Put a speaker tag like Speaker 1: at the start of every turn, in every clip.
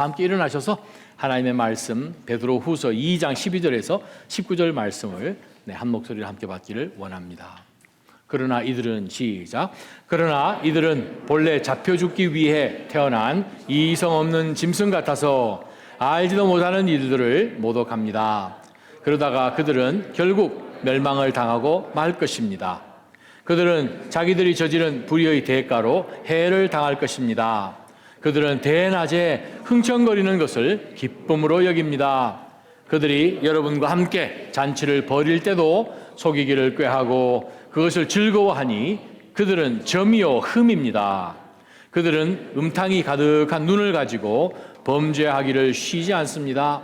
Speaker 1: 함께 일어나셔서 하나님의 말씀 베드로후서 2장 12절에서 19절 말씀을 한 목소리로 함께 받기를 원합니다. 그러나 이들은 시작. 그러나 이들은 본래 잡혀 죽기 위해 태어난 이성 없는 짐승 같아서 알지도 못하는 이들을 모독합니다. 그러다가 그들은 결국 멸망을 당하고 말 것입니다. 그들은 자기들이 저지른 불의의 대가로 해를 당할 것입니다. 그들은 대낮에 흥청거리는 것을 기쁨으로 여깁니다. 그들이 여러분과 함께 잔치를 벌일 때도 속이기를 꾀하고 그것을 즐거워하니 그들은 점이요 흠입니다. 그들은 음탕이 가득한 눈을 가지고 범죄하기를 쉬지 않습니다.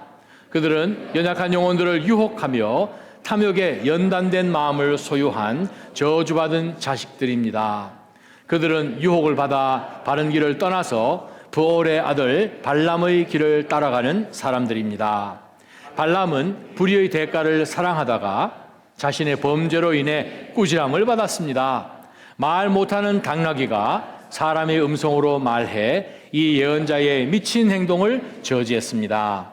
Speaker 1: 그들은 연약한 영혼들을 유혹하며 탐욕에 연단된 마음을 소유한 저주받은 자식들입니다. 그들은 유혹을 받아 바른 길을 떠나서 부올의 아들 발람의 길을 따라가는 사람들입니다. 발람은 불의의 대가를 사랑하다가 자신의 범죄로 인해 꾸지람을 받았습니다. 말 못하는 당나귀가 사람의 음성으로 말해 이 예언자의 미친 행동을 저지했습니다.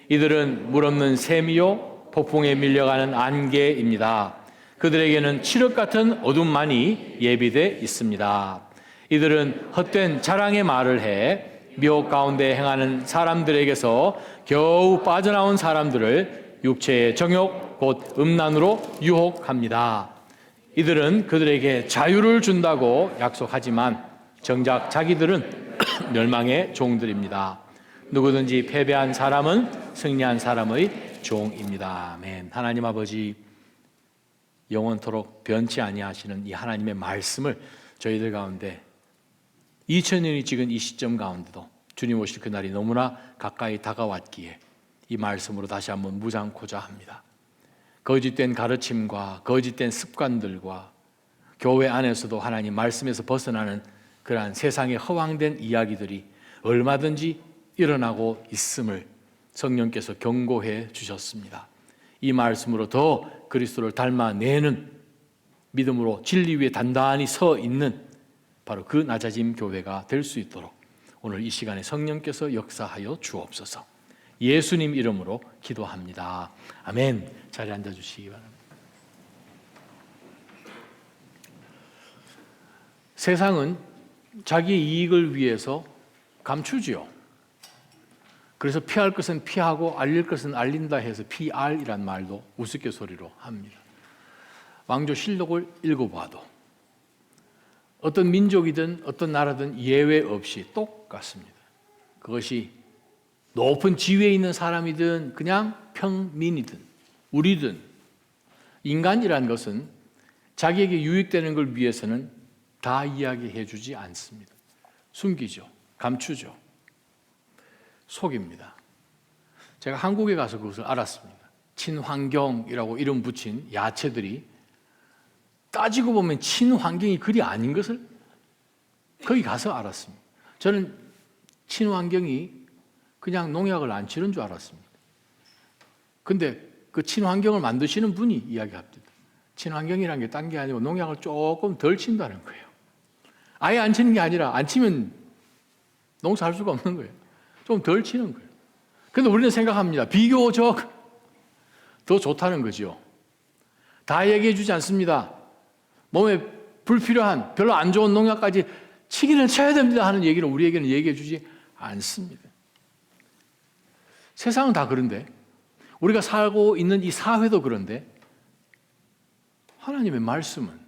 Speaker 1: 이들은 물 없는 샘이요 폭풍에 밀려가는 안개입니다. 그들에게는 칠흑 같은 어둠만이 예비돼 있습니다. 이들은 헛된 자랑의 말을 해 미혹 가운데 행하는 사람들에게서 겨우 빠져나온 사람들을 육체의 정욕 곧 음란으로 유혹합니다. 이들은 그들에게 자유를 준다고 약속하지만 정작 자기들은 멸망의 종들입니다. 누구든지 패배한 사람은 승리한 사람의 종입니다. 아멘. 하나님 아버지, 영원토록 변치 아니하시는 이 하나님의 말씀을 저희들 가운데 2000년이 찍은 이 시점 가운데도 주님 오실 그날이 너무나 가까이 다가왔기에 이 말씀으로 다시 한번 무장코자 합니다. 거짓된 가르침과 거짓된 습관들과 교회 안에서도 하나님 말씀에서 벗어나는 그러한 세상의 허황된 이야기들이 얼마든지 일어나고 있음을 성령께서 경고해 주셨습니다. 이 말씀으로 더 그리스도를 닮아내는 믿음으로 진리 위에 단단히 서 있는 바로 그 낮아짐 교회가 될 수 있도록 오늘 이 시간에 성령께서 역사하여 주옵소서. 예수님 이름으로 기도합니다. 아멘. 자리에 앉아주시기 바랍니다. 세상은 자기 이익을 위해서 감추지요. 그래서 피할 것은 피하고 알릴 것은 알린다 해서 PR이란 말도 우스갯소리로 합니다. 왕조실록을 읽어봐도 어떤 민족이든 어떤 나라든 예외 없이 똑같습니다. 그것이 높은 지위에 있는 사람이든 그냥 평민이든 우리든 인간이란 것은 자기에게 유익되는 걸 위해서는 다 이야기해 주지 않습니다. 숨기죠. 감추죠. 속입니다. 제가 한국에 가서 그것을 알았습니다. 친환경이라고 이름 붙인 야채들이 따지고 보면 친환경이 그리 아닌 것을 거기 가서 알았습니다. 저는 친환경이 그냥 농약을 안 치는 줄 알았습니다. 근데 그 친환경을 만드시는 분이 이야기합니다. 친환경이라는 게 딴 게 아니고 농약을 조금 덜 친다는 거예요. 아예 안 치는 게 아니라 안 치면 농사할 수가 없는 거예요. 좀 덜 치는 거예요. 근데 우리는 생각합니다. 비교적 더 좋다는 거죠. 다 얘기해 주지 않습니다. 몸에 불필요한 별로 안 좋은 농약까지 치기는 쳐야 됩니다 하는 얘기를 우리에게는 얘기해 주지 않습니다. 세상은 다 그런데 우리가 살고 있는 이 사회도 그런데 하나님의 말씀은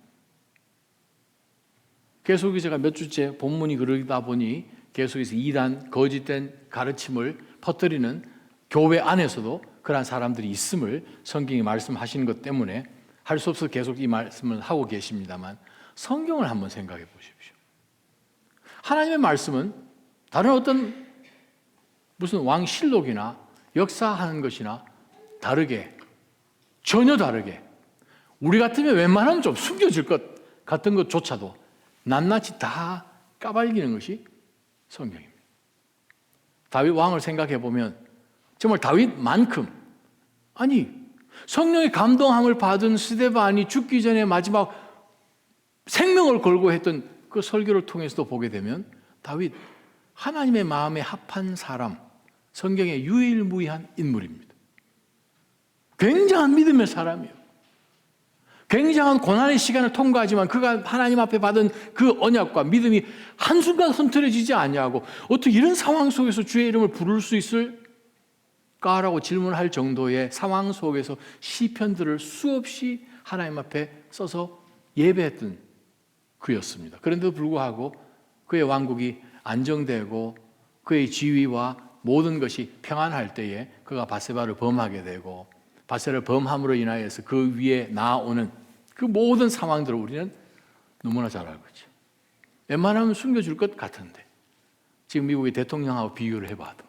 Speaker 1: 계속해서 제가 몇 주째 본문이 그러다 보니 계속해서 이단 거짓된 가르침을 퍼뜨리는 교회 안에서도 그러한 사람들이 있음을 성경이 말씀하시는 것 때문에 할 수 없어서 계속 이 말씀을 하고 계십니다만 성경을 한번 생각해 보십시오. 하나님의 말씀은 다른 어떤 무슨 왕실록이나 역사하는 것이나 다르게 전혀 다르게 우리 같으면 웬만하면 좀 숨겨질 것 같은 것조차도 낱낱이 다 까발리는 것이 성경입니다. 다윗 왕을 생각해 보면 정말 다윗만큼 아니 성령의 감동함을 받은 스데반이 죽기 전에 마지막 생명을 걸고 했던 그 설교를 통해서도 보게 되면 다윗 하나님의 마음에 합한 사람 성경의 유일무이한 인물입니다. 굉장한 믿음의 사람이에요. 굉장한 고난의 시간을 통과하지만 그가 하나님 앞에 받은 그 언약과 믿음이 한순간 흐트러지지 아니하고 어떻게 이런 상황 속에서 주의 이름을 부를 수 있을까라고 질문할 정도의 상황 속에서 시편들을 수없이 하나님 앞에 써서 예배했던 그였습니다. 그런데도 불구하고 그의 왕국이 안정되고 그의 지위와 모든 것이 평안할 때에 그가 밧세바를 범하게 되고 밧세바를 범함으로 인하여서 그 위에 나아오는 그 모든 상황들을 우리는 너무나 잘 알고 있죠. 웬만하면 숨겨줄 것 같은데 지금 미국의 대통령하고 비교를 해봐도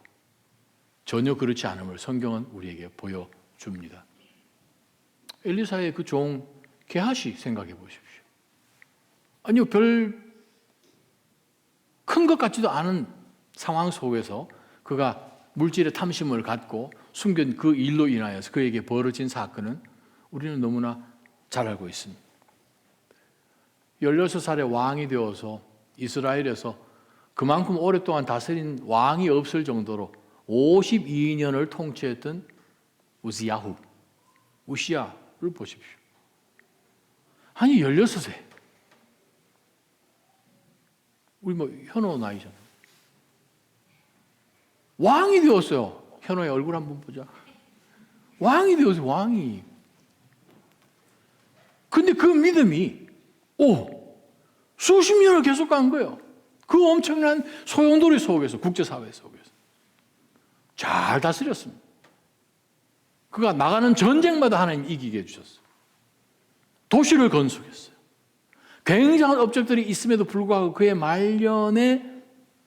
Speaker 1: 전혀 그렇지 않음을 성경은 우리에게 보여줍니다. 엘리사의 그 종 게하시 생각해 보십시오. 아니요, 별 큰 것 같지도 않은 상황 속에서 그가 물질의 탐심을 갖고 숨긴 그 일로 인하여서 그에게 벌어진 사건은 우리는 너무나 잘 알고 있습니다. 16살에 왕이 되어서 이스라엘에서 그만큼 오랫동안 다스린 왕이 없을 정도로 52년을 통치했던 우시야를 보십시오. 아니 16세. 우리 현호 나이잖아요. 왕이 되었어요. 현호의 얼굴 한번 보자. 왕이 되었어요. 왕이. 근데 그 믿음이 수십 년을 계속 간 거예요. 그 엄청난 소용돌이 속에서, 국제사회 속에서 잘 다스렸습니다. 그가 나가는 전쟁마다 하나님 이기게 해주셨어요. 도시를 건축했어요. 굉장한 업적들이 있음에도 불구하고 그의 말년에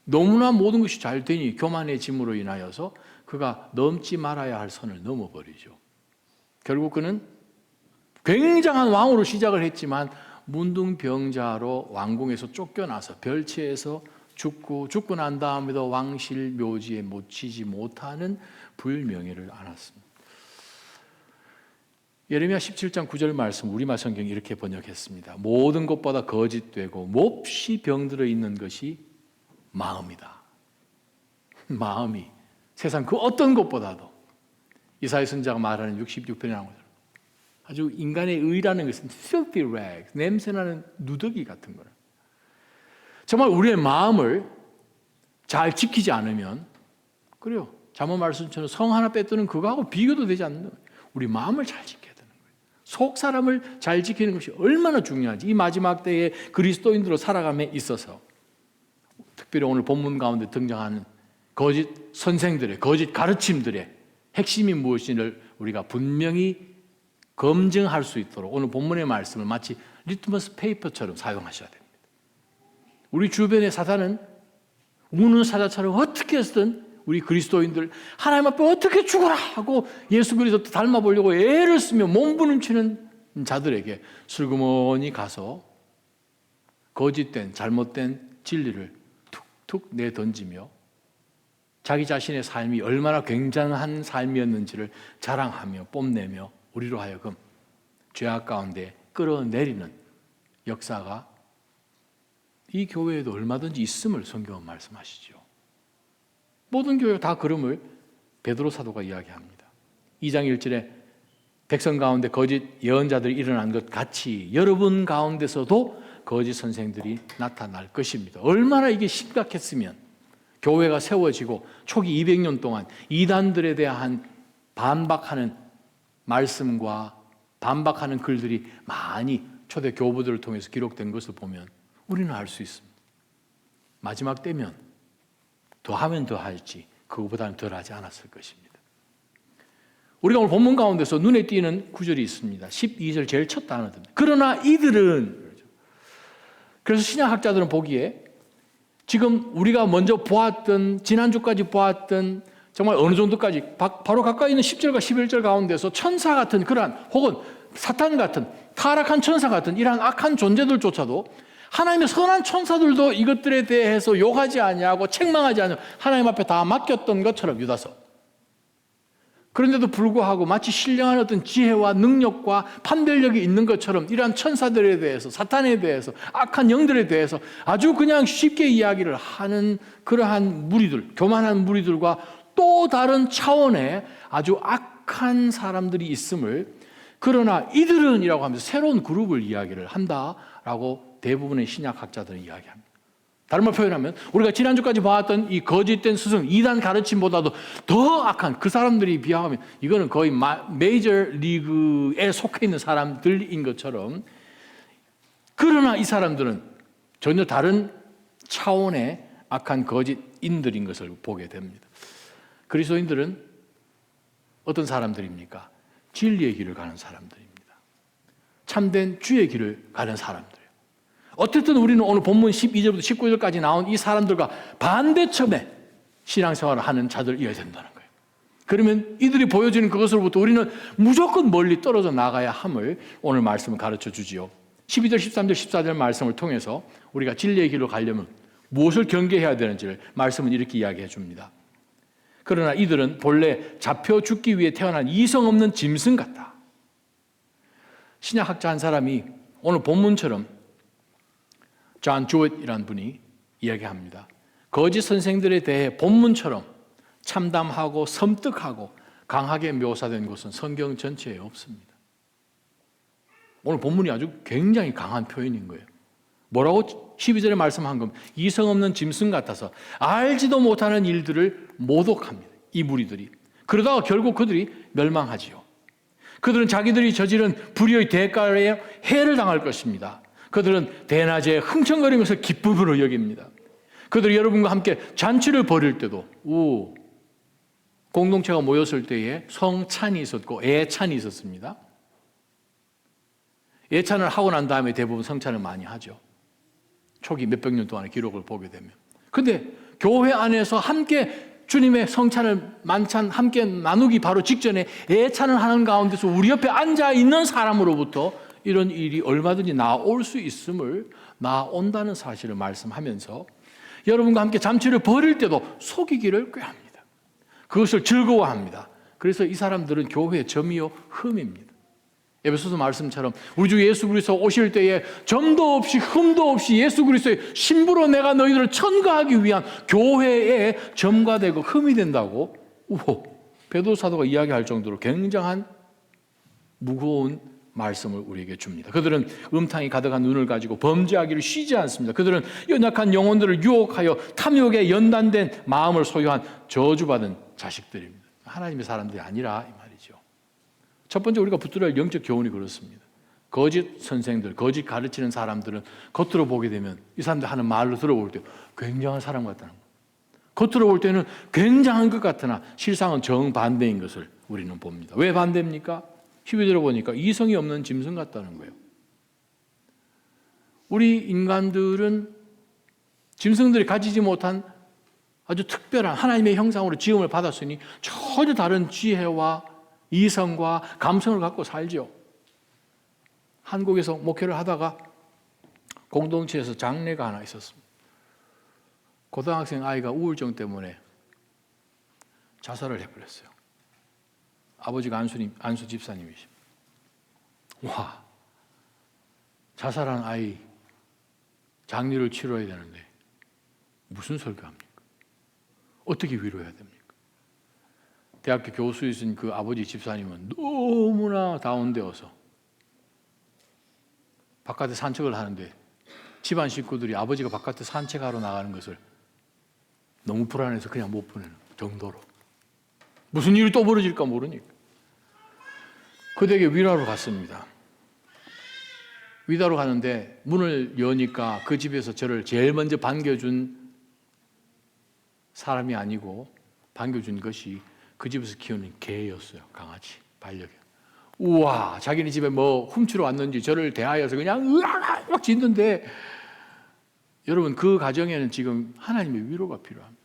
Speaker 1: 너무나 모든 것이 잘 되니 교만의 짐으로 인하여서 그가 넘지 말아야 할 선을 넘어버리죠. 결국 그는 굉장한 왕으로 시작을 했지만 문둥병자로 왕궁에서 쫓겨나서 별치에서 죽고 난 다음에도 왕실 묘지에 묻히지 못하는 불명예를 안았습니다. 예레미야 17장 9절 말씀 우리말 성경이 이렇게 번역했습니다. 모든 것보다 거짓되고 몹시 병들어 있는 것이 마음이다. 마음이 세상 그 어떤 것보다도 이사야 선지자가 말하는 66편에 나온 것처럼 아주 인간의 의라는 것은 filthy rags, 냄새나는 누더기 같은 거라. 정말 우리의 마음을 잘 지키지 않으면 그래요. 잠언 말씀처럼 성 하나 빼뜨는 그거하고 비교도 되지 않는 거예요. 우리 마음을 잘 지켜야 되는 거예요. 속 사람을 잘 지키는 것이 얼마나 중요한지 이 마지막 때에 그리스도인으로 살아감에 있어서 특별히 오늘 본문 가운데 등장하는 거짓 선생들의 거짓 가르침들의 핵심이 무엇인지를 우리가 분명히 검증할 수 있도록 오늘 본문의 말씀을 마치 리트머스 페이퍼처럼 사용하셔야 됩니다. 우리 주변의 사단은 우는 사자처럼 어떻게 해서든 우리 그리스도인들 하나님 앞에 어떻게 죽어라 하고 예수 그리스도 닮아보려고 애를 쓰며 몸부림치는 자들에게 슬그머니 가서 거짓된 잘못된 진리를 툭툭 내던지며 자기 자신의 삶이 얼마나 굉장한 삶이었는지를 자랑하며 뽐내며 우리로 하여금 죄악 가운데 끌어내리는 역사가 이 교회에도 얼마든지 있음을 성경은 말씀하시죠. 모든 교회가 다 그름을 베드로 사도가 이야기합니다. 2장 1절에 백성 가운데 거짓 예언자들이 일어난 것 같이 여러분 가운데서도 거짓 선생들이 나타날 것입니다. 얼마나 이게 심각했으면 교회가 세워지고 초기 200년 동안 이단들에 대한 반박하는 말씀과 반박하는 글들이 많이 초대 교부들을 통해서 기록된 것을 보면 우리는 알 수 있습니다. 마지막 때면 더하면 더할지 그거보다는 덜하지 않았을 것입니다. 우리가 오늘 본문 가운데서 눈에 띄는 구절이 있습니다. 12절 제일 첫 단어입니다. 그러나 이들은 그래서 신약학자들은 보기에 지금 우리가 먼저 보았던 지난주까지 보았던 정말 어느 정도까지 바로 가까이 있는 10절과 11절 가운데서 천사 같은 그러한 혹은 사탄 같은 타락한 천사 같은 이러한 악한 존재들조차도 하나님의 선한 천사들도 이것들에 대해서 욕하지 아니하고 책망하지 아니하고 하나님 앞에 다 맡겼던 것처럼 유다서 그런데도 불구하고 마치 신령한 어떤 지혜와 능력과 판별력이 있는 것처럼 이러한 천사들에 대해서 사탄에 대해서 악한 영들에 대해서 아주 그냥 쉽게 이야기를 하는 그러한 무리들 교만한 무리들과 또 다른 차원의 아주 악한 사람들이 있음을, 그러나 이들은이라고 하면서 새로운 그룹을 이야기를 한다라고 대부분의 신약학자들은 이야기합니다. 다른 말 표현하면 우리가 지난주까지 봐왔던 이 거짓된 스승, 이단 가르침보다도 더 악한 그 사람들이 비하하면 이거는 거의 메이저 리그에 속해 있는 사람들인 것처럼, 그러나 이 사람들은 전혀 다른 차원의 악한 거짓인들인 것을 보게 됩니다. 그리스도인들은 어떤 사람들입니까? 진리의 길을 가는 사람들입니다. 참된 주의 길을 가는 사람들. 어쨌든 우리는 오늘 본문 12절부터 19절까지 나온 이 사람들과 반대점에 신앙생활을 하는 자들이어야 된다는 거예요. 그러면 이들이 보여주는 그것으로부터 우리는 무조건 멀리 떨어져 나가야 함을 오늘 말씀은 가르쳐 주지요. 12절, 13절, 14절 말씀을 통해서 우리가 진리의 길로 가려면 무엇을 경계해야 되는지를 말씀은 이렇게 이야기해 줍니다. 그러나 이들은 본래 잡혀 죽기 위해 태어난 이성 없는 짐승 같다. 신약학자 한 사람이 오늘 본문처럼 존 주엇이라는 분이 이야기합니다. 거짓 선생들에 대해 본문처럼 참담하고 섬뜩하고 강하게 묘사된 곳은 성경 전체에 없습니다. 오늘 본문이 아주 굉장히 강한 표현인 거예요. 뭐라고 12절에 말씀한 겁니다. 이성 없는 짐승 같아서 알지도 못하는 일들을 모독합니다. 이 무리들이. 그러다가 결국 그들이 멸망하지요. 그들은 자기들이 저지른 불의의 대가에 해를 당할 것입니다. 그들은 대낮에 흥청거리면서 기쁨으로 여깁니다. 그들이 여러분과 함께 잔치를 벌일 때도 공동체가 모였을 때에 성찬이 있었고 애찬이 있었습니다. 애찬을 하고 난 다음에 대부분 성찬을 많이 하죠. 초기 몇백 년 동안의 기록을 보게 되면. 근데 교회 안에서 함께 주님의 성찬을 만찬 함께 나누기 바로 직전에 애찬을 하는 가운데서 우리 옆에 앉아 있는 사람으로부터 이런 일이 얼마든지 나올 수 있음을, 나온다는 사실을 말씀하면서 여러분과 함께 잔치를 벌일 때도 속이기를 꾀합니다. 그것을 즐거워합니다. 그래서 이 사람들은 교회의 점이요 흠입니다. 에베소서 말씀처럼 우리 주 예수 그리스도 오실 때에 점도 없이 흠도 없이 예수 그리스도의 신부로 내가 너희들을 첨가하기 위한 교회의 점과 되고 흠이 된다고 베드로 사도가 이야기할 정도로 굉장한 무거운 말씀을 우리에게 줍니다. 그들은 음탕이 가득한 눈을 가지고 범죄하기를 쉬지 않습니다. 그들은 연약한 영혼들을 유혹하여 탐욕에 연단된 마음을 소유한 저주받은 자식들입니다. 하나님의 사람들이 아니라 이 말이죠. 첫 번째 우리가 붙들어야 할 영적 교훈이 그렇습니다. 거짓 선생들, 거짓 가르치는 사람들은 겉으로 보게 되면 이 사람들 하는 말로 들어볼 때 굉장한 사람 같다는 거예요. 겉으로 볼 때는 굉장한 것 같으나 실상은 정반대인 것을 우리는 봅니다. 왜 반대입니까? 12절에 보니까 이성이 없는 짐승 같다는 거예요. 우리 인간들은 짐승들이 가지지 못한 아주 특별한 하나님의 형상으로 지음을 받았으니 전혀 다른 지혜와 이성과 감성을 갖고 살죠. 한국에서 목회를 하다가 공동체에서 장례가 하나 있었습니다. 고등학생 아이가 우울증 때문에 자살을 해버렸어요. 아버지가 안수 집사님이십니다. 와, 자살한 아이 장례를 치러야 되는데 무슨 설교합니까? 어떻게 위로해야 됩니까? 대학교 교수이신 그 아버지 집사님은 너무나 다운되어서 바깥에 산책을 하는데 집안 식구들이 아버지가 바깥에 산책하러 나가는 것을 너무 불안해서 그냥 못 보내는 정도로 무슨 일이 또 벌어질까 모르니까 그에게 위로하러 갔습니다. 위로하러 가는데 문을 여니까 그 집에서 저를 제일 먼저 반겨준 사람이 아니고 반겨준 것이 그 집에서 키우는 개였어요. 강아지, 반려견. 우와, 자기네 집에 뭐 훔치러 왔는지 저를 대하여서 그냥 으악 막 짖는데 여러분 그 가정에는 지금 하나님의 위로가 필요합니다.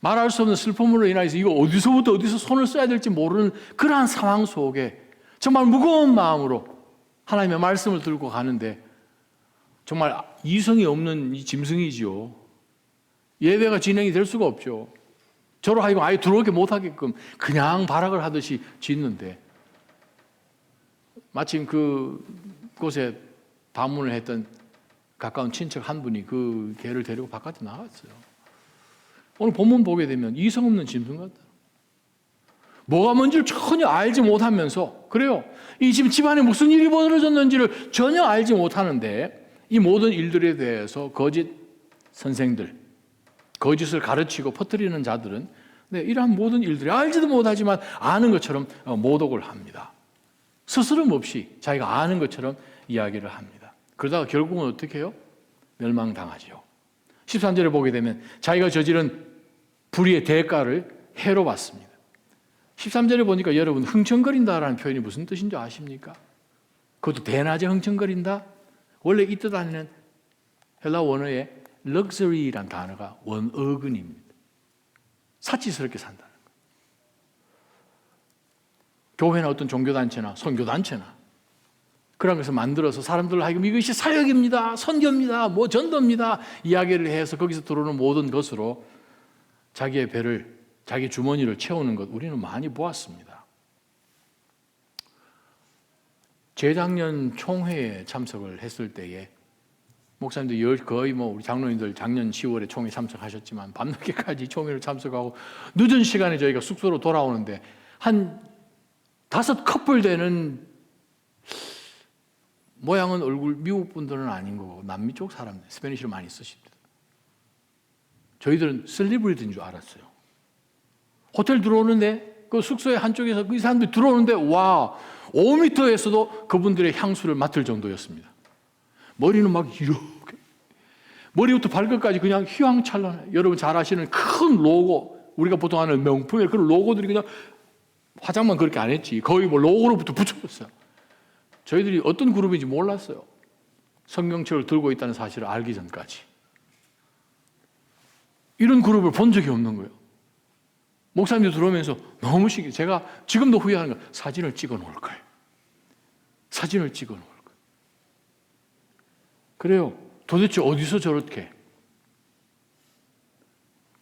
Speaker 1: 말할 수 없는 슬픔으로 인해서 이거 어디서부터 어디서 손을 써야 될지 모르는 그러한 상황 속에 정말 무거운 마음으로 하나님의 말씀을 들고 가는데 정말 이성이 없는 이 짐승이지요. 예배가 진행이 될 수가 없죠. 저로 하여금 아예 들어오게 못하게끔 그냥 발악을 하듯이 짖는데 마침 그곳에 방문을 했던 가까운 친척 한 분이 그 개를 데리고 바깥에 나갔어요. 오늘 본문 보게 되면 이성 없는 짐승 같다. 뭐가 뭔지를 전혀 알지 못하면서, 그래요, 이 지금 집안에 무슨 일이 벌어졌는지를 전혀 알지 못하는데 이 모든 일들에 대해서 거짓 선생들, 거짓을 가르치고 퍼뜨리는 자들은 이러한 모든 일들이 알지도 못하지만 아는 것처럼 모독을 합니다. 스스럼 없이 자기가 아는 것처럼 이야기를 합니다. 그러다가 결국은 어떻게 해요? 멸망당하죠. 13절에 보게 되면 자기가 저지른 불의의 대가를 해로 받습니다. 13절에 보니까 여러분, 흥청거린다라는 표현이 무슨 뜻인지 아십니까? 그것도 대낮에 흥청거린다? 원래 이 뜻 안에는 헬라 원어의 luxury란 단어가 원어근입니다. 사치스럽게 산다는 거예요. 교회나 어떤 종교단체나 선교단체나 그런 것을 만들어서 사람들을 하여금 이것이 사역입니다, 선교입니다, 뭐 전도입니다 이야기를 해서 거기서 들어오는 모든 것으로 자기의 배를, 자기 주머니를 채우는 것 우리는 많이 보았습니다. 재작년 총회에 참석을 했을 때에 목사님들 거의 우리 장로님들 작년 10월에 총회 참석하셨지만 밤늦게까지 총회를 참석하고 늦은 시간에 저희가 숙소로 돌아오는데 한 5 커플 되는, 모양은 얼굴 미국 분들은 아닌 거고 남미 쪽 사람들, 스페니쉬를 많이 쓰십니다. 저희들은 셀리브리티인 줄 알았어요. 호텔 들어오는데 그 숙소의 한쪽에서 그 사람들이 들어오는데 와, 5m에서도 그분들의 향수를 맡을 정도였습니다. 머리는 막 이렇게, 머리부터 발끝까지 그냥 휘황찬란해. 여러분 잘 아시는 큰 로고, 우리가 보통 하는 명품의 그런 로고들이 그냥, 화장만 그렇게 안 했지 거의 로고로부터 붙여졌어요. 저희들이 어떤 그룹인지 몰랐어요. 성경책을 들고 있다는 사실을 알기 전까지. 이런 그룹을 본 적이 없는 거예요. 목사님들 들어오면서 너무 신기해. 제가 지금도 후회하는 거, 사진을 찍어 놓을 걸. 사진을 찍어 놓을 걸. 그래요. 도대체 어디서 저렇게.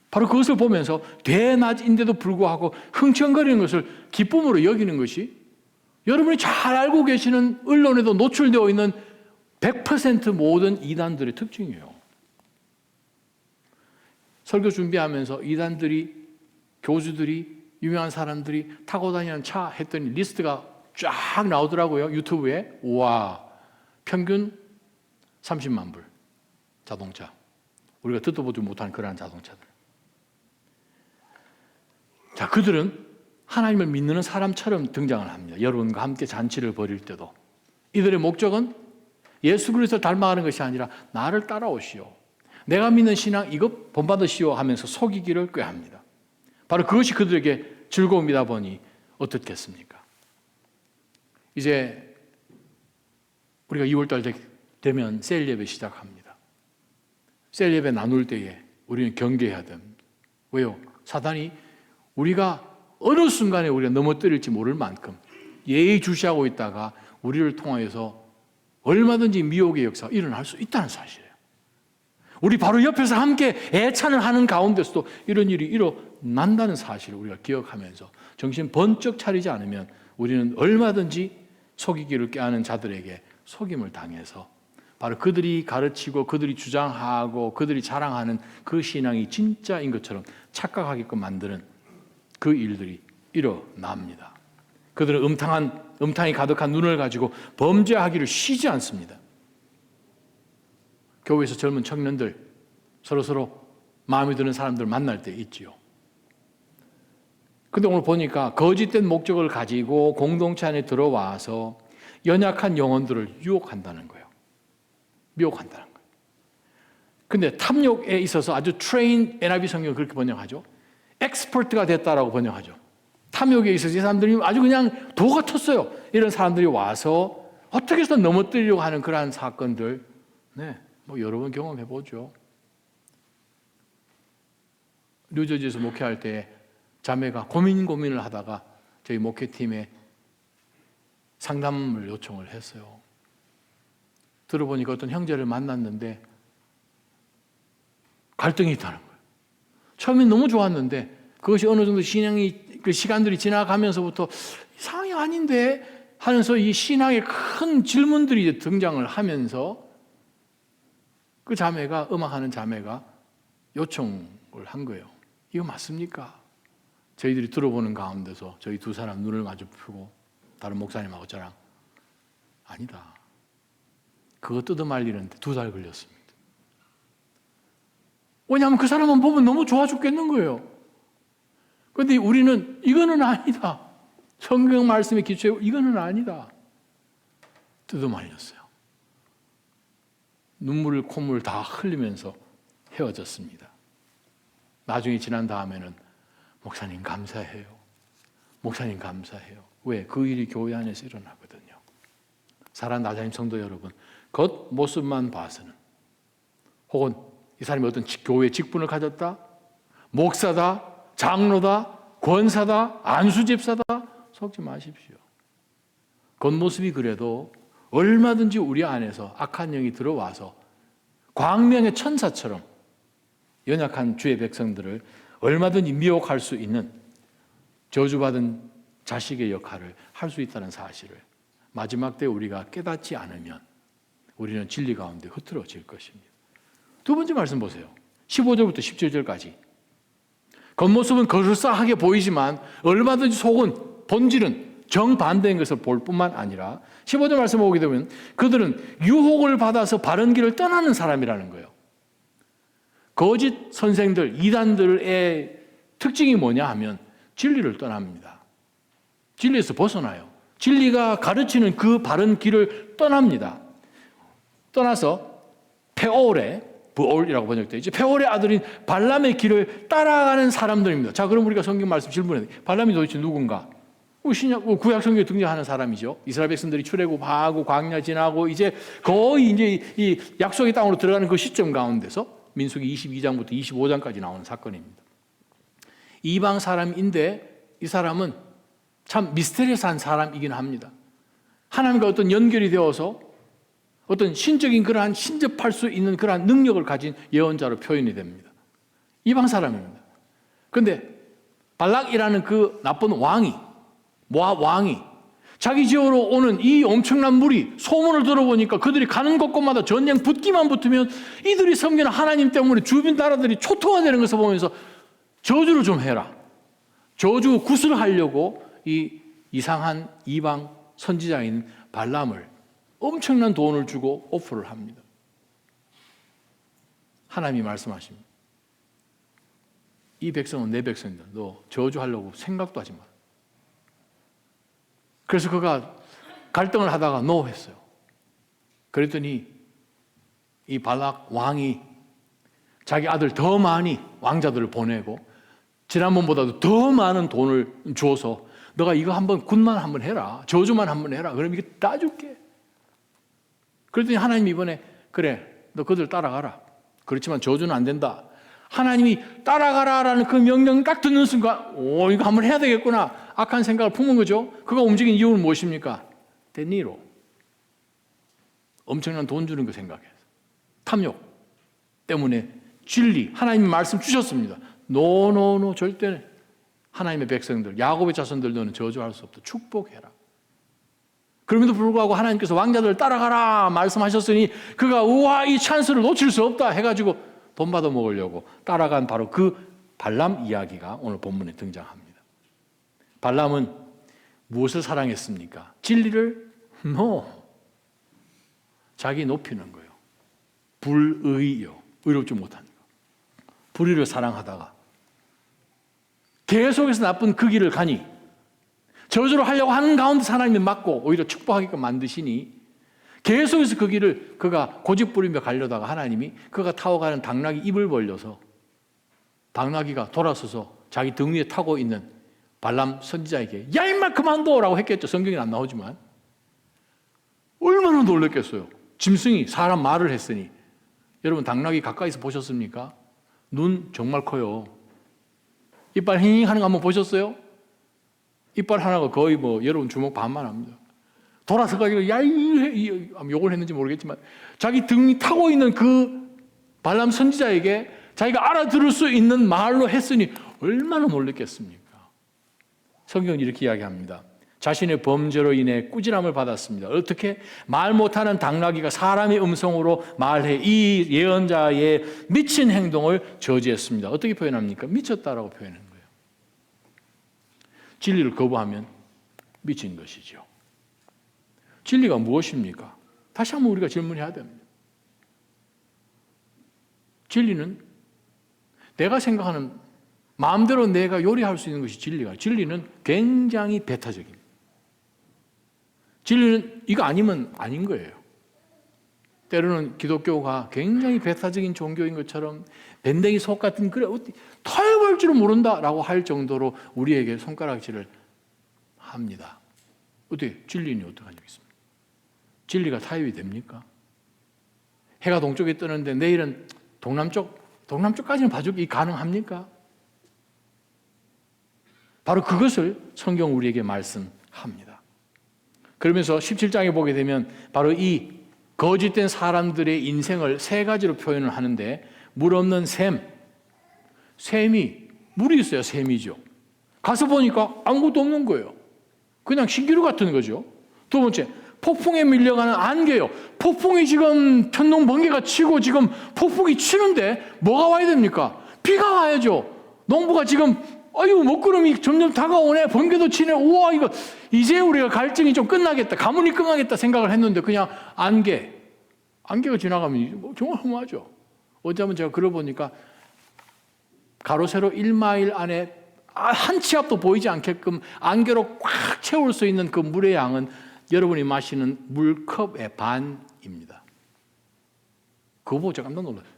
Speaker 1: 바로 그것을 보면서 대낮인데도 불구하고 흥청거리는 것을 기쁨으로 여기는 것이 여러분이 잘 알고 계시는 언론에도 노출되어 있는 100% 모든 이단들의 특징이에요. 설교 준비하면서 이단들이, 교주들이, 유명한 사람들이 타고 다니는 차 했더니 리스트가 쫙 나오더라고요. 유튜브에. 와, 평균 30만 불 자동차. 우리가 듣도 보지 못한 그러한 자동차들. 자, 그들은 하나님을 믿는 사람처럼 등장을 합니다. 여러분과 함께 잔치를 벌일 때도. 이들의 목적은 예수 그리스도를 닮아가는 것이 아니라 나를 따라오시오, 내가 믿는 신앙 이것 본받으시오 하면서 속이기를 꾀합니다. 바로 그것이 그들에게 즐거움이다 보니 어떻겠습니까? 이제 우리가 2월달 되면 셀 예배 시작합니다. 셀 예배 나눌 때에 우리는 경계해야 됩니다. 왜요? 사단이 우리가 어느 순간에 우리가 넘어뜨릴지 모를 만큼 예의주시하고 있다가 우리를 통하여서 얼마든지 미혹의 역사가 일어날 수 있다는 사실이에요. 우리 바로 옆에서 함께 애찬을 하는 가운데서도 이런 일이 일어난다는 사실을 우리가 기억하면서 정신 번쩍 차리지 않으면 우리는 얼마든지 속이기를 꾀하는 자들에게 속임을 당해서 바로 그들이 가르치고 그들이 주장하고 그들이 자랑하는 그 신앙이 진짜인 것처럼 착각하게끔 만드는 그 일들이 일어납니다. 그들은 음탕이 가득한 눈을 가지고 범죄하기를 쉬지 않습니다. 교회에서 젊은 청년들 서로 마음에 드는 사람들 만날 때 있지요. 근데 오늘 보니까 거짓된 목적을 가지고 공동체 안에 들어와서 연약한 영혼들을 유혹한다는 거예요. 미혹한다는 거예요. 근데 탐욕에 있어서 아주 trained, NIV 성경은 그렇게 번역하죠. 엑스퍼트가 됐다라고 번역하죠. 탐욕에 있어서 이 사람들이 아주 그냥 도 같았어요. 이런 사람들이 와서 어떻게 해서 넘어뜨리려고 하는 그러한 사건들, 여러 번 경험해 보죠. 뉴저지에서 목회할 때 자매가 고민을 하다가 저희 목회팀에 상담을 요청을 했어요. 들어보니까 어떤 형제를 만났는데 갈등이 있다는 거예요. 처음엔 너무 좋았는데 그것이 어느 정도 그 시간들이 지나가면서부터 이상이 아닌데 하면서 이 신앙의 큰 질문들이 등장을 하면서 그 자매가, 음악하는 자매가 요청을 한 거예요. 이거 맞습니까? 저희들이 들어보는 가운데서 저희 두 사람 눈을 마주보고 다른 목사님하고 저랑 아니다. 그거 뜯어말리는데 2달 걸렸습니다. 왜냐하면 그 사람만 보면 너무 좋아 죽겠는 거예요. 그런데 우리는 이거는 아니다. 성경 말씀에 기초해 이거는 아니다. 뜯어말렸어요. 눈물, 콧물 다 흘리면서 헤어졌습니다. 나중에 지난 다음에는 목사님 감사해요. 목사님 감사해요. 왜? 그 일이 교회 안에서 일어나거든요. 사랑하는 나자님 성도 여러분, 겉모습만 봐서는 혹은 이 사람이 어떤 교회 직분을 가졌다, 목사다, 장로다, 권사다, 안수집사다 속지 마십시오. 겉모습이 그래도 얼마든지 우리 안에서 악한 영이 들어와서 광명의 천사처럼 연약한 주의 백성들을 얼마든지 미혹할 수 있는 저주받은 자식의 역할을 할 수 있다는 사실을 마지막 때 우리가 깨닫지 않으면 우리는 진리 가운데 흐트러질 것입니다. 두 번째 말씀 보세요. 15절부터 17절까지. 겉모습은 그럴싸하게 보이지만 얼마든지 속은, 본질은 정반대인 것을 볼 뿐만 아니라 15절 말씀 보게 되면 그들은 유혹을 받아서 바른 길을 떠나는 사람이라는 거예요. 거짓 선생들, 이단들의 특징이 뭐냐 하면 진리를 떠납니다. 진리에서 벗어나요. 진리가 가르치는 그 바른 길을 떠납니다. 떠나서 페올의, 브올이라고 번역되어 있죠. 페올의 아들인 발람의 길을 따라가는 사람들입니다. 자, 그럼 우리가 성경 말씀 질문해요. 발람이 도대체 누군가? 구약 성경에 등장하는 사람이죠. 이스라엘 백성들이 출애굽하고 광야 지나고 이제 거의 이제 이 약속의 땅으로 들어가는 그 시점 가운데서 민수기 22장부터 25장까지 나오는 사건입니다. 이방 사람인데 이 사람은 참 미스테리어스한 사람이긴 합니다. 하나님과 어떤 연결이 되어서 어떤 신적인 그러한 신접할 수 있는 그러한 능력을 가진 예언자로 표현이 됩니다. 이방 사람입니다. 그런데 발락이라는 그 나쁜 왕이, 모압 왕이 자기 지역으로 오는 이 엄청난 무리, 소문을 들어보니까 그들이 가는 곳곳마다 전쟁 붙기만 붙으면 이들이 섬기는 하나님 때문에 주변 나라들이 초토화되는 것을 보면서 저주를 좀 해라. 저주 구슬하려고 이 이상한 이방 선지자인 발람을 엄청난 돈을 주고 오프를 합니다. 하나님이 말씀하십니다. 이 백성은 내 백성이다. 너 저주하려고 생각도 하지 마라. 그래서 그가 갈등을 하다가 노 했어요. 그랬더니 이 발락 왕이 자기 아들 더 많이 왕자들을 보내고 지난번보다도 더 많은 돈을 주어서 너가 이거 한번 굿만 한번 해라. 저주만 한번 해라. 그럼 이게 따줄게. 그랬더니 하나님이 이번에 그래 너 그들 따라가라. 그렇지만 저주는 안 된다. 하나님이 따라가라라는 그 명령 딱 듣는 순간 이거 한번 해야 되겠구나. 악한 생각을 품은 거죠. 그가 움직인 이유는 무엇입니까? 데니로. 엄청난 돈 주는 거 생각해서. 탐욕 때문에 진리, 하나님의 말씀 주셨습니다. 노 절대 하나님의 백성들, 야곱의 자손들 너는 저주할 수 없다. 축복해라. 그럼에도 불구하고 하나님께서 왕자들을 따라가라 말씀하셨으니 그가 우와 이 찬스를 놓칠 수 없다 해가지고 돈 받아 먹으려고 따라간 바로 그 발람 이야기가 오늘 본문에 등장합니다. 발람은 무엇을 사랑했습니까? 진리를? No. 자기 높이는 거예요. 불의요. 의롭지 못한 거. 불의를 사랑하다가 계속해서 나쁜 그 길을 가니 저주를 하려고 하는 가운데 하나님이 막고 오히려 축복하게끔 만드시니 계속해서 그 길을 그가 고집부리며 가려다가 하나님이 그가 타고 가는 당나귀 입을 벌려서 당나귀가 돌아서서 자기 등 위에 타고 있는 발람 선지자에게 야 임마 그만둬라고 했겠죠. 성경에 안 나오지만 얼마나 놀랐겠어요. 짐승이 사람 말을 했으니. 여러분 당나귀 가까이서 보셨습니까? 눈 정말 커요. 이빨 힝 하는 거 한번 보셨어요? 이빨 하나가 거의 여러분 주먹 반만 합니다. 돌아서 가지고 욕을 했는지 모르겠지만 자기 등이 타고 있는 그 발람 선지자에게 자기가 알아들을 수 있는 말로 했으니 얼마나 놀랐겠습니까? 성경은 이렇게 이야기합니다. 자신의 범죄로 인해 꾸지람을 받았습니다. 어떻게? 말 못하는 당나귀가 사람의 음성으로 말해 이 예언자의 미친 행동을 저지했습니다. 어떻게 표현합니까? 미쳤다라고 표현하는 거예요. 진리를 거부하면 미친 것이죠. 진리가 무엇입니까? 다시 한번 우리가 질문해야 됩니다. 진리는 내가 생각하는 마음대로 내가 요리할 수 있는 것이 진리가. 진리는 굉장히 배타적입니다. 진리는 이거 아니면 아닌 거예요. 때로는 기독교가 굉장히 배타적인 종교인 것처럼 밴댕이 속 같은 그래 털 볼 줄은 모른다라고 할 정도로 우리에게 손가락질을 합니다. 어떻게 진리는 어떻게 하겠습니까? 진리가 타협이 됩니까? 해가 동쪽에 뜨는데 내일은 동남쪽까지는 봐주기 가능합니까? 바로 그것을 성경 우리에게 말씀합니다. 그러면서 17장에 보게 되면 바로 이 거짓된 사람들의 인생을 세 가지로 표현을 하는데 물 없는 샘이 물이 있어야 샘이죠. 가서 보니까 아무것도 없는 거예요. 그냥 신기루 같은 거죠. 두 번째, 폭풍에 밀려가는 안개요. 폭풍이 지금 천둥 번개가 치고 지금 폭풍이 치는데 뭐가 와야 됩니까? 비가 와야죠. 농부가 지금 먹구름이 점점 다가오네. 번개도 치네. 우와, 이거 이제 우리가 갈증이 좀 끝나겠다. 가뭄이 끝나겠다 생각을 했는데 그냥 안개가 지나가면 정말 허무하죠. 어제 한번 제가 걸어보니까 가로 세로 1마일 안에 한 치 앞도 보이지 않게끔 안개로 꽉 채울 수 있는 그 물의 양은 여러분이 마시는 물컵의 반입니다. 그거 보고 제가 깜짝 놀랐어요.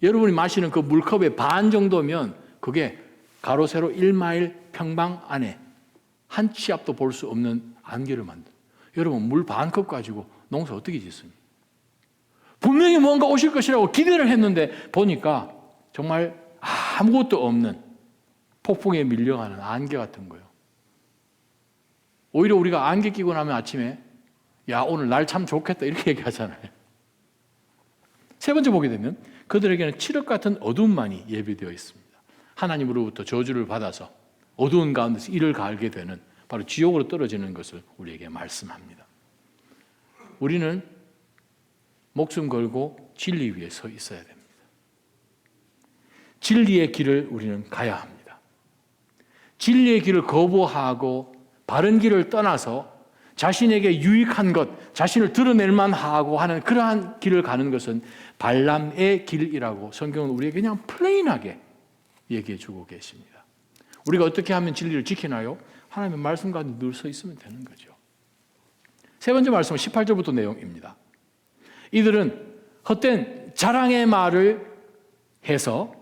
Speaker 1: 여러분이 마시는 그 물컵의 반 정도면 그게 가로 세로 1마일 평방 안에 한 치 앞도 볼 수 없는 안개를 만든. 여러분 물 반컵 가지고 농사 어떻게 짓습니까? 분명히 뭔가 오실 것이라고 기대를 했는데 보니까 정말 아무것도 없는 폭풍에 밀려가는 안개 같은 거예요. 오히려 우리가 안개 끼고 나면 아침에 야 오늘 날 참 좋겠다 이렇게 얘기하잖아요. 세 번째 보게 되면 그들에게는 칠흑 같은 어둠만이 예비되어 있습니다. 하나님으로부터 저주를 받아서 어두운 가운데서 이를 갈게 되는 바로 지옥으로 떨어지는 것을 우리에게 말씀합니다. 우리는 목숨 걸고 진리 위에 서 있어야 됩니다. 진리의 길을 우리는 가야 합니다. 진리의 길을 거부하고 바른 길을 떠나서 자신에게 유익한 것, 자신을 드러낼 만하고 하는 그러한 길을 가는 것은 발람의 길이라고 성경은 우리에게 그냥 플레인하게 얘기해 주고 계십니다. 우리가 어떻게 하면 진리를 지키나요? 하나님의 말씀 가운데 늘 서 있으면 되는 거죠. 세 번째 말씀은 18절부터 내용입니다. 이들은 헛된 자랑의 말을 해서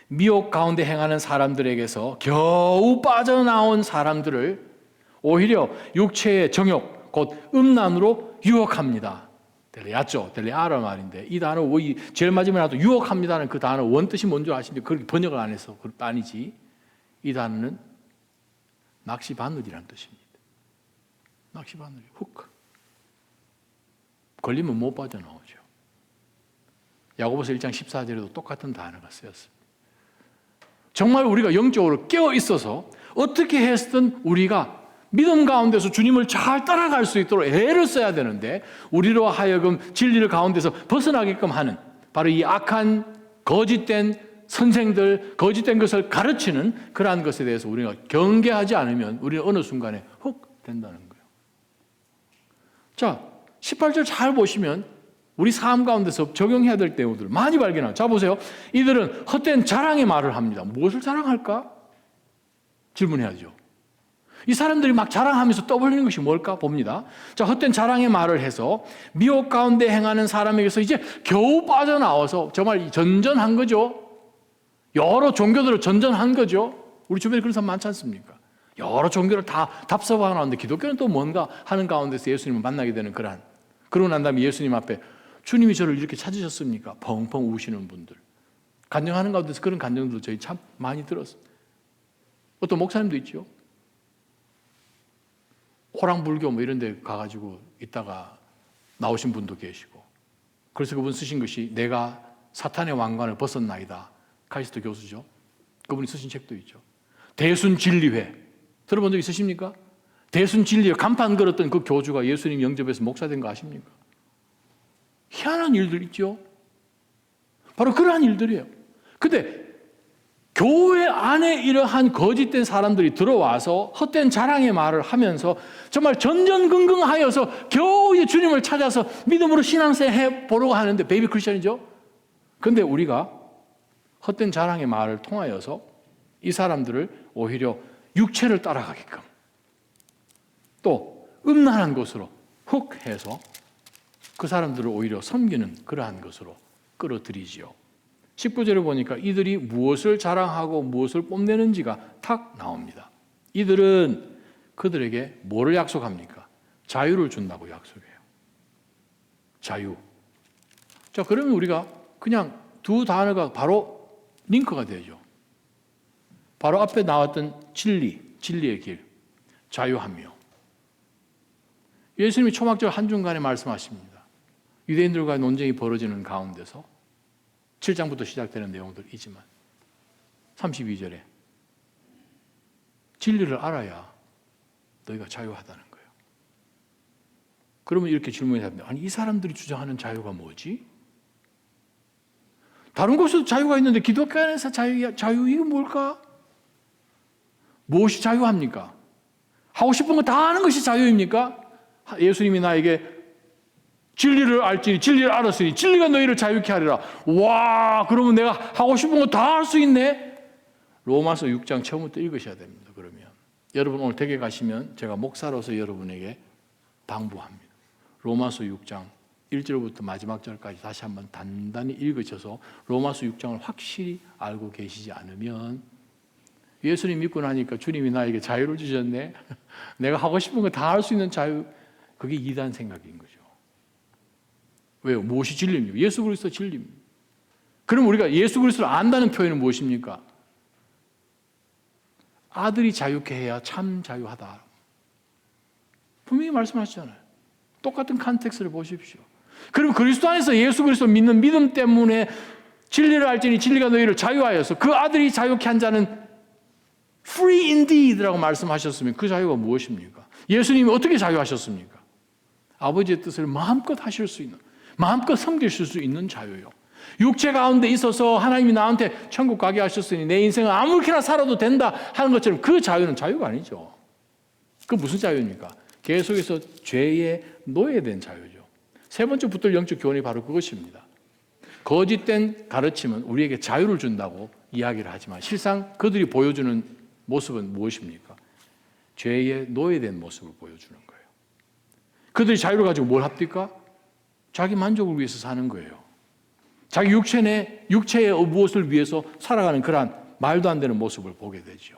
Speaker 1: 미혹 가운데 행하는 사람들에게서 겨우 빠져나온 사람들을 오히려 육체의 정욕, 곧 음란으로 유혹합니다. 델레야쪼, 델레아라 말인데 이 단어 제일 마지막에 나도 유혹합니다는 그 단어 원뜻이 뭔지 아십니까? 그렇게 번역을 안 해서 그럴 뿐이지 이 단어는 낚시바늘이라는 뜻입니다. 낚시바늘, 훅. 걸리면 못 빠져나오죠. 야고보서 1장 14절에도 똑같은 단어가 쓰였습니다. 정말 우리가 영적으로 깨어 있어서 어떻게 했든 우리가 믿음 가운데서 주님을 잘 따라갈 수 있도록 애를 써야 되는데 우리로 하여금 진리를 가운데서 벗어나게끔 하는 바로 이 악한 거짓된 선생들, 거짓된 것을 가르치는 그러한 것에 대해서 우리가 경계하지 않으면 우리는 어느 순간에 훅 된다는 거예요. 자, 18절 잘 보시면 우리 삶 가운데서 적용해야 될 내용들 많이 발견하죠. 자, 보세요. 이들은 헛된 자랑의 말을 합니다. 무엇을 자랑할까? 질문해야죠. 이 사람들이 막 자랑하면서 떠벌리는 것이 뭘까 봅니다. 자, 헛된 자랑의 말을 해서 미혹 가운데 행하는 사람에게서 이제 겨우 빠져나와서 정말 전전한 거죠. 여러 종교들을 전전한 거죠. 우리 주변에 그런 사람 많지 않습니까? 여러 종교를 다 답습하고 나왔는데 기독교는 또 뭔가 하는 가운데서 예수님을 만나게 되는 그러고 난 다음에 예수님 앞에 주님이 저를 이렇게 찾으셨습니까? 펑펑 우시는 분들. 간증하는 가운데서 그런 간증도 저희 참 많이 들었어요. 어떤 목사님도 있죠. 호랑불교 뭐 이런 데 가가지고 있다가 나오신 분도 계시고. 그래서 그분 쓰신 것이 내가 사탄의 왕관을 벗었나이다. 카이스트 교수죠. 그분이 쓰신 책도 있죠. 대순진리회. 들어본 적 있으십니까? 대순 진리에 간판 걸었던 그 교주가 예수님 영접해서 목사 된 거 아십니까? 희한한 일들 있죠. 바로 그러한 일들이에요. 근데 교회 안에 이러한 거짓된 사람들이 들어와서 헛된 자랑의 말을 하면서 정말 전전긍긍하여서 겨우 이제 주님을 찾아서 믿음으로 신앙생활 해보려고 하는데 베이비 크리스천이죠. 그런데 우리가 헛된 자랑의 말을 통하여서 이 사람들을 오히려 육체를 따라가게끔 또 음란한 것으로 훅 해서 그 사람들을 오히려 섬기는 그러한 것으로 끌어들이지요. 19절에 보니까 이들이 무엇을 자랑하고 무엇을 뽐내는지가 탁 나옵니다. 이들은 그들에게 뭐를 약속합니까? 자유를 준다고 약속해요. 자유. 자, 그러면 우리가 그냥 두 단어가 바로 링크가 되죠. 바로 앞에 나왔던 진리의 길, 자유하며. 예수님이 초막절 한중간에 말씀하십니다. 유대인들과의 논쟁이 벌어지는 가운데서 7장부터 시작되는 내용들이지만 32절에 진리를 알아야 너희가 자유하다는 거예요. 그러면 이렇게 질문해야 합니다. 아니, 이 사람들이 주장하는 자유가 뭐지? 다른 곳에도 자유가 있는데 기독교 안에서 자유 이게 뭘까? 무엇이 자유합니까? 하고 싶은 거 다 하는 것이 자유입니까? 예수님이 나에게 진리를 알지니 진리를 알았으니 진리가 너희를 자유케 하리라. 와, 그러면 내가 하고 싶은 거 다 할 수 있네? 로마서 6장 처음부터 읽으셔야 됩니다. 그러면 여러분 오늘 댁에 가시면 제가 목사로서 여러분에게 당부합니다. 로마서 6장 1절부터 마지막 절까지 다시 한번 단단히 읽으셔서 로마서 6장을 확실히 알고 계시지 않으면 예수님 믿고 나니까 주님이 나에게 자유를 주셨네. 내가 하고 싶은 거 다 할 수 있는 자유. 그게 이단 생각인 거죠. 왜요? 무엇이 진리입니까? 예수 그리스도 진리입니다. 그럼 우리가 예수 그리스도를 안다는 표현은 무엇입니까? 아들이 자유케 해야 참 자유하다. 분명히 말씀하시잖아요. 똑같은 컨텍스트를 보십시오. 그럼 그리스도 안에서 예수 그리스도 믿는 믿음 때문에 진리를 알지니 진리가 너희를 자유하여서 그 아들이 자유케 한 자는 free indeed라고 말씀하셨으면 그 자유가 무엇입니까? 예수님이 어떻게 자유하셨습니까? 아버지의 뜻을 마음껏 하실 수 있는, 마음껏 섬기실 수 있는 자유요. 육체 가운데 있어서 하나님이 나한테 천국 가게 하셨으니 내 인생은 아무렇게나 살아도 된다 하는 것처럼 그 자유는 자유가 아니죠. 그 무슨 자유입니까? 계속해서 죄에 노예된 자유죠. 세 번째 붙들 영적 교훈이 바로 그것입니다. 거짓된 가르침은 우리에게 자유를 준다고 이야기를 하지만 실상 그들이 보여주는 모습은 무엇입니까? 죄에 노예된 모습을 보여주는 거예요. 그들이 자유를 가지고 뭘 합니까? 자기 만족을 위해서 사는 거예요. 자기 육체의 무엇을 위해서 살아가는 그러한 말도 안 되는 모습을 보게 되죠.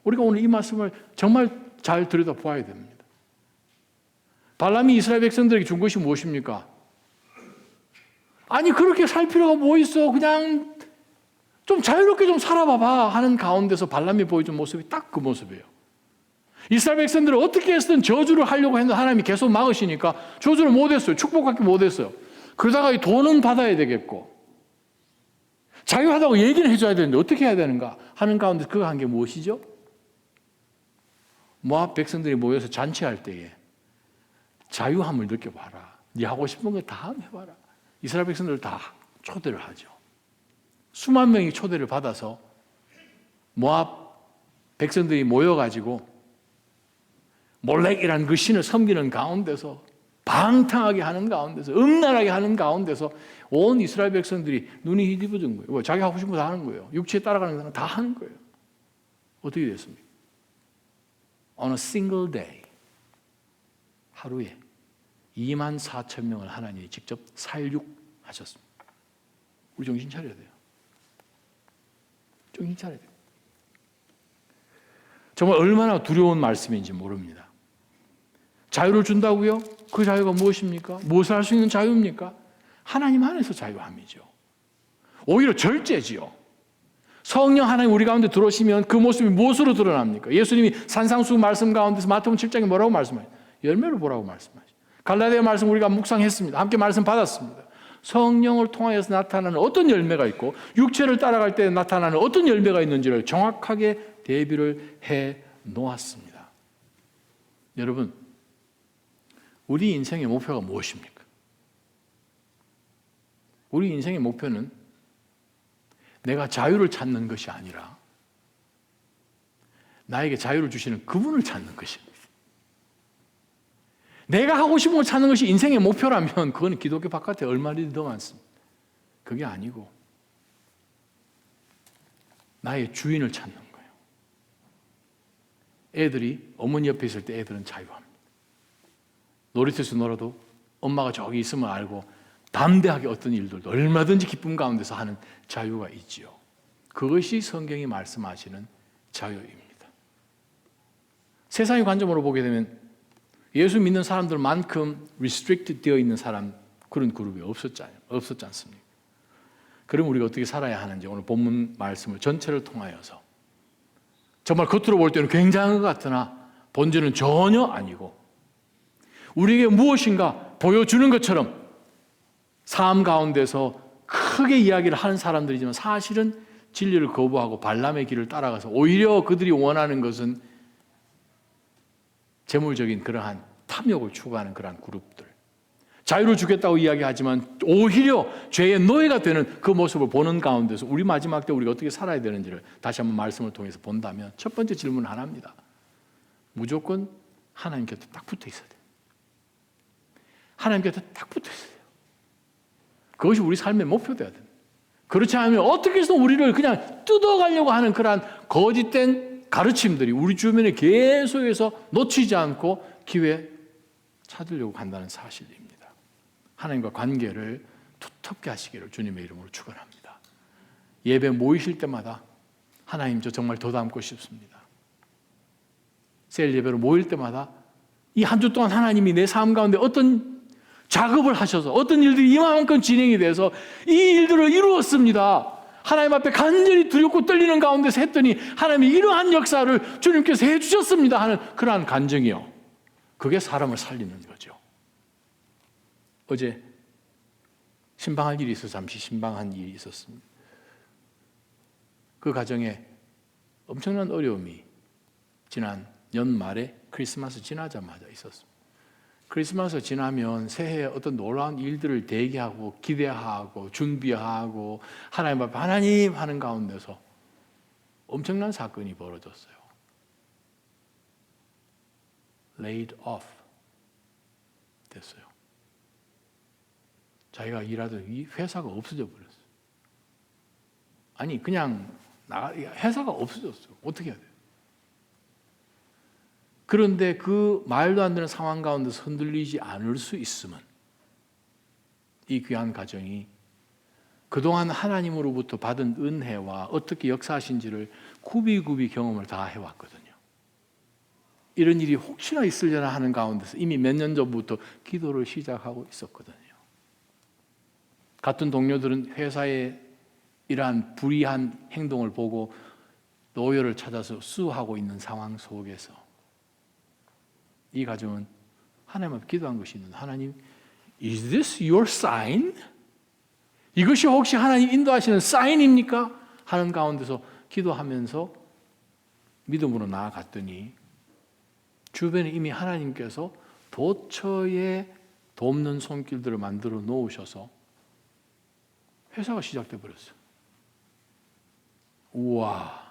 Speaker 1: 우리가 오늘 이 말씀을 정말 잘 들여다보아야 됩니다. 발람이 이스라엘 백성들에게 준 것이 무엇입니까? 아니, 그렇게 살 필요가 뭐 있어? 그냥 좀 자유롭게 좀 살아봐봐 하는 가운데서 발람이 보여준 모습이 딱 그 모습이에요. 이스라엘 백성들을 어떻게 해서든 저주를 하려고 했는데 하나님이 계속 막으시니까 저주를 못했어요. 축복받기 못했어요. 그러다가 이 돈은 받아야 되겠고 자유하다고 얘기는 해줘야 되는데 어떻게 해야 되는가 하는 가운데 그거 한 게 무엇이죠? 모압 백성들이 모여서 잔치할 때에 자유함을 느껴봐라. 네 하고 싶은 거 다 해봐라. 이스라엘 백성들을 다 초대를 하죠. 수만 명이 초대를 받아서 모압 백성들이 모여가지고 몰렉이라는 그 신을 섬기는 가운데서 방탕하게 하는 가운데서 음란하게 하는 가운데서 온 이스라엘 백성들이 눈이 희디부진 거예요. 자기 하고 싶은 거 다 하는 거예요. 육체에 따라가는 사람 다 하는 거예요. 어떻게 됐습니까? On a single day 하루에 24,000명을 하나님이 직접 살육하셨습니다. 우리 정신 차려야 돼요. 정신 차려야 돼요. 정말 얼마나 두려운 말씀인지 모릅니다. 자유를 준다고요? 그 자유가 무엇입니까? 무엇을 할 수 있는 자유입니까? 하나님 안에서 자유함이죠. 오히려 절제지요. 성령 하나님 우리 가운데 들어오시면 그 모습이 무엇으로 드러납니까? 예수님이 산상수훈 말씀 가운데서 마태복음 7장에 뭐라고 말씀하세요? 열매를 보라고 말씀하시죠. 갈라디아 말씀 우리가 묵상했습니다. 함께 말씀 받았습니다. 성령을 통하여서 나타나는 어떤 열매가 있고 육체를 따라갈 때 나타나는 어떤 열매가 있는지를 정확하게 대비를 해 놓았습니다. 여러분, 우리 인생의 목표가 무엇입니까? 우리 인생의 목표는 내가 자유를 찾는 것이 아니라 나에게 자유를 주시는 그분을 찾는 것입니다. 내가 하고 싶은 걸 찾는 것이 인생의 목표라면 그건 기독교 바깥에 얼마나 더 많습니다. 그게 아니고 나의 주인을 찾는 거예요. 애들이 어머니 옆에 있을 때 애들은 자유합니다. 놀이터에서 놀아도 엄마가 저기 있으면 알고 담대하게 어떤 일들도 얼마든지 기쁨 가운데서 하는 자유가 있지요. 그것이 성경이 말씀하시는 자유입니다. 세상의 관점으로 보게 되면 예수 믿는 사람들만큼 restricted 되어 있는 사람 그런 그룹이 없었지 않습니까? 그럼 우리가 어떻게 살아야 하는지 오늘 본문 말씀을 전체를 통하여서 정말 겉으로 볼 때는 굉장한 것 같으나 본질은 전혀 아니고 우리에게 무엇인가 보여주는 것처럼 삶 가운데서 크게 이야기를 하는 사람들이지만 사실은 진리를 거부하고 발람의 길을 따라가서 오히려 그들이 원하는 것은 재물적인 그러한 탐욕을 추구하는 그러한 그룹들, 자유를 주겠다고 이야기하지만 오히려 죄의 노예가 되는 그 모습을 보는 가운데서 우리 마지막 때 우리가 어떻게 살아야 되는지를 다시 한번 말씀을 통해서 본다면 첫 번째 질문 하나입니다. 무조건 하나님 곁에 딱 붙어 있어야 돼요. 하나님 곁에 딱 붙어 있어야 돼요. 그것이 우리 삶의 목표되어야 됩니다. 그렇지 않으면 어떻게 해서 우리를 그냥 뜯어가려고 하는 그러한 거짓된 가르침들이 우리 주변에 계속해서 놓치지 않고 기회 찾으려고 한다는 사실입니다. 하나님과 관계를 두텁게 하시기를 주님의 이름으로 축원합니다. 예배 모이실 때마다 하나님 저 정말 더 닮고 싶습니다. 세일 예배로 모일 때마다 이 한 주 동안 하나님이 내 삶 가운데 어떤 작업을 하셔서 어떤 일들이 이만큼 진행이 돼서 이 일들을 이루었습니다. 하나님 앞에 간절히 두렵고 떨리는 가운데서 했더니 하나님이 이러한 역사를 주님께서 해주셨습니다 하는 그러한 간증이요. 그게 사람을 살리는 거죠. 어제 신방할 일이 있어서 잠시 신방한 일이 있었습니다. 그 가정에 엄청난 어려움이 지난 연말에 크리스마스 지나자마자 있었습니다. 크리스마스 지나면 새해에 어떤 놀라운 일들을 대기하고 기대하고 준비하고 하나님 앞에 하나님 하는 가운데서 엄청난 사건이 벌어졌어요. laid off 됐어요. 자기가 일하던 이 회사가 없어져 버렸어요. 아니 그냥 회사가 없어졌어요. 어떻게 해야 돼요? 그런데 그 말도 안 되는 상황 가운데서 흔들리지 않을 수 있으면 이 귀한 가정이 그동안 하나님으로부터 받은 은혜와 어떻게 역사하신지를 굽이굽이 경험을 다 해왔거든요. 이런 일이 혹시나 있으려나 하는 가운데서 이미 몇 년 전부터 기도를 시작하고 있었거든요. 같은 동료들은 회사의 이러한 불의한 행동을 보고 노여를 찾아서 수하고 있는 상황 속에서 이 가정은 하나님 앞에 기도한 것이 있는데 하나님, is this your sign? 이것이 혹시 하나님 인도하시는 사인입니까? 하는 가운데서 기도하면서 믿음으로 나아갔더니 주변에 이미 하나님께서 도처에 돕는 손길들을 만들어 놓으셔서 회사가 시작돼 버렸어요. 우와,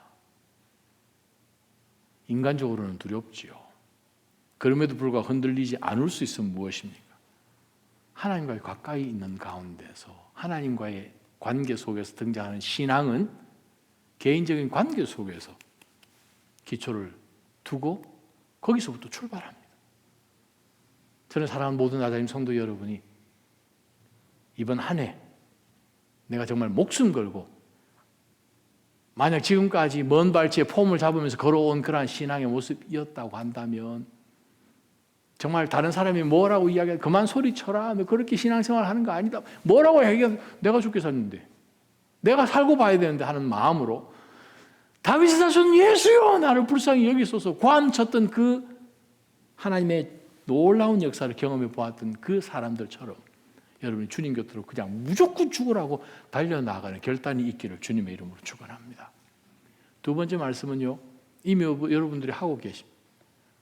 Speaker 1: 인간적으로는 두렵지요. 그럼에도 불구하고 흔들리지 않을 수 있으면 무엇입니까? 하나님과의 가까이 있는 가운데서 하나님과의 관계 속에서 등장하는 신앙은 개인적인 관계 속에서 기초를 두고 거기서부터 출발합니다. 저는 사랑하는 모든 아자님 성도 여러분이 이번 한 해 내가 정말 목숨 걸고 만약 지금까지 먼 발치에 폼을 잡으면서 걸어온 그러한 신앙의 모습이었다고 한다면 정말 다른 사람이 뭐라고 이야기해 그만 소리쳐라 너 그렇게 신앙생활 하는 거 아니다 뭐라고 얘기해 내가 죽게 샀는데 내가 살고 봐야 되는데 하는 마음으로 다윗의 자손 예수여 나를 불쌍히 여기소서 고함쳤던 그 하나님의 놀라운 역사를 경험해 보았던 그 사람들처럼 여러분이 주님 곁으로 그냥 무조건 죽으라고 달려나가는 결단이 있기를 주님의 이름으로 축원합니다. 두 번째 말씀은요 이미 여러분들이 하고 계십니다.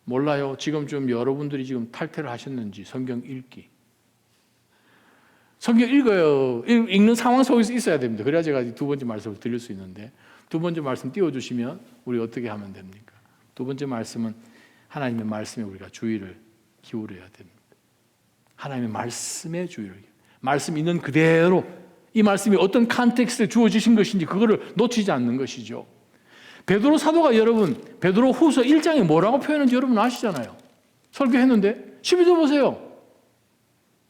Speaker 1: 몰라요. 지금쯤 여러분들이 지금 탈퇴를 하셨는지 성경 읽기. 성경 읽어요. 읽는 상황 속에서 있어야 됩니다. 그래야 제가 두 번째 말씀을 드릴 수 있는데, 두 번째 말씀 띄워주시면 우리 어떻게 하면 됩니까? 두 번째 말씀은 하나님의 말씀에 우리가 주의를 기울여야 됩니다. 하나님의 말씀에 주의를, 말씀 있는 그대로 이 말씀이 어떤 컨텍스트에 주어지신 것인지 그거를 놓치지 않는 것이죠. 베드로 사도가 여러분 베드로 후서 1장에 뭐라고 표현했는지 여러분 아시잖아요. 설교했는데 12절 보세요.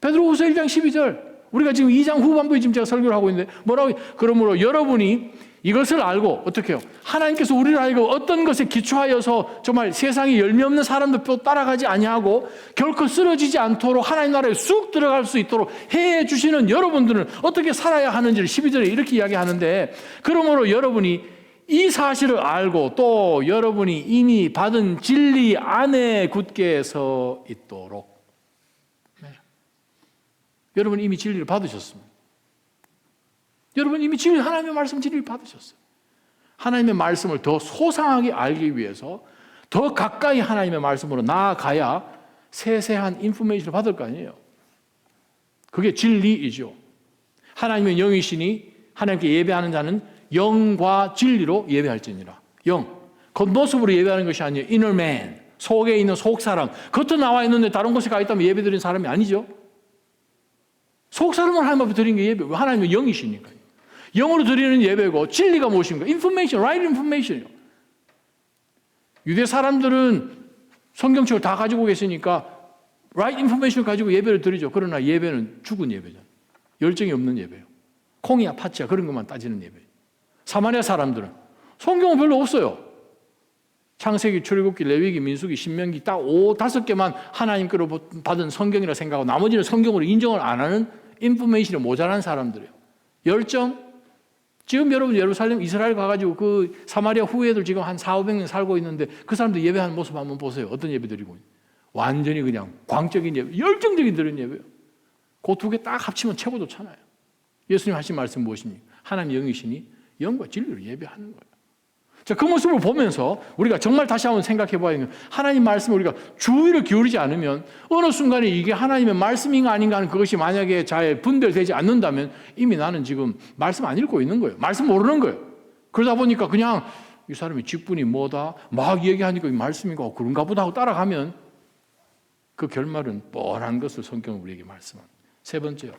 Speaker 1: 베드로 후서 1장 12절. 우리가 지금 2장 후반부에 지금 제가 설교를 하고 있는데 뭐라고? 그러므로 여러분이 이것을 알고 어떻게 해요? 하나님께서 우리를 알고 어떤 것에 기초하여서 정말 세상에 열매 없는 사람들 또 따라가지 아니하고 결코 쓰러지지 않도록 하나님 나라에 쑥 들어갈 수 있도록 해 주시는 여러분들은 어떻게 살아야 하는지를 12절에 이렇게 이야기하는데, 그러므로 여러분이 이 사실을 알고 또 여러분이 이미 받은 진리 안에 굳게 서 있도록. 네. 여러분 이미 진리를 받으셨습니다. 여러분 이미 진리, 하나님의 말씀 진리를 받으셨어요. 하나님의 말씀을 더 소상하게 알기 위해서 더 가까이 하나님의 말씀으로 나아가야 세세한 인포메이션을 받을 거 아니에요. 그게 진리이죠. 하나님의 영이시니 하나님께 예배하는 자는 영과 진리로 예배할지니라. 영, 겉모습으로 예배하는 것이 아니에요. inner man, 속에 있는 속사람. 겉으로 나와 있는데 다른 곳에 가 있다면 예배드리는 사람이 아니죠. 속사람을 하나님 앞에 드리는 게 예배고, 하나님의 영이시니까요. 영으로 드리는 예배고, 진리가 무엇인가? information, right information이요. 유대 사람들은 성경책을 다 가지고 계시니까 right information을 가지고 예배를 드리죠. 그러나 예배는 죽은 예배죠. 열정이 없는 예배예요. 콩이야 팥이야 그런 것만 따지는 예배예요. 사마리아 사람들은 성경은 별로 없어요. 창세기, 출애굽기, 레위기, 민수기, 신명기 딱 5-5개만 하나님께로 받은 성경이라 생각하고 나머지는 성경으로 인정을 안 하는 인포메이션이 모자란 사람들이에요. 열정. 지금 여러분 예루살렘, 이스라엘 가가지고 그 사마리아 후예들 지금 한 400-500년 살고 있는데 그 사람들 예배하는 모습 한번 보세요. 어떤 예배 드리고 있는지. 완전히 그냥 광적인 예배, 열정적인 드리는 예배예요. 그 두 개 딱 합치면 최고 좋잖아요. 예수님 하신 말씀 무엇입니까? 하나님 영이시니 영과 진리로 예배하는 거예요. 자, 그 모습을 보면서 우리가 정말 다시 한번 생각해 봐야 되는, 하나님 말씀에 우리가 주의를 기울이지 않으면 어느 순간에 이게 하나님의 말씀인가 아닌가 하는 그것이 만약에 잘 분별되지 않는다면 이미 나는 지금 말씀 안 읽고 있는 거예요. 말씀 모르는 거예요. 그러다 보니까 그냥 이 사람이 직분이 뭐다 막 얘기하니까 말씀인가 그런가 보다 하고 따라가면 그 결말은 뻔한 것을 성경은 우리에게 말씀합니다. 세 번째요.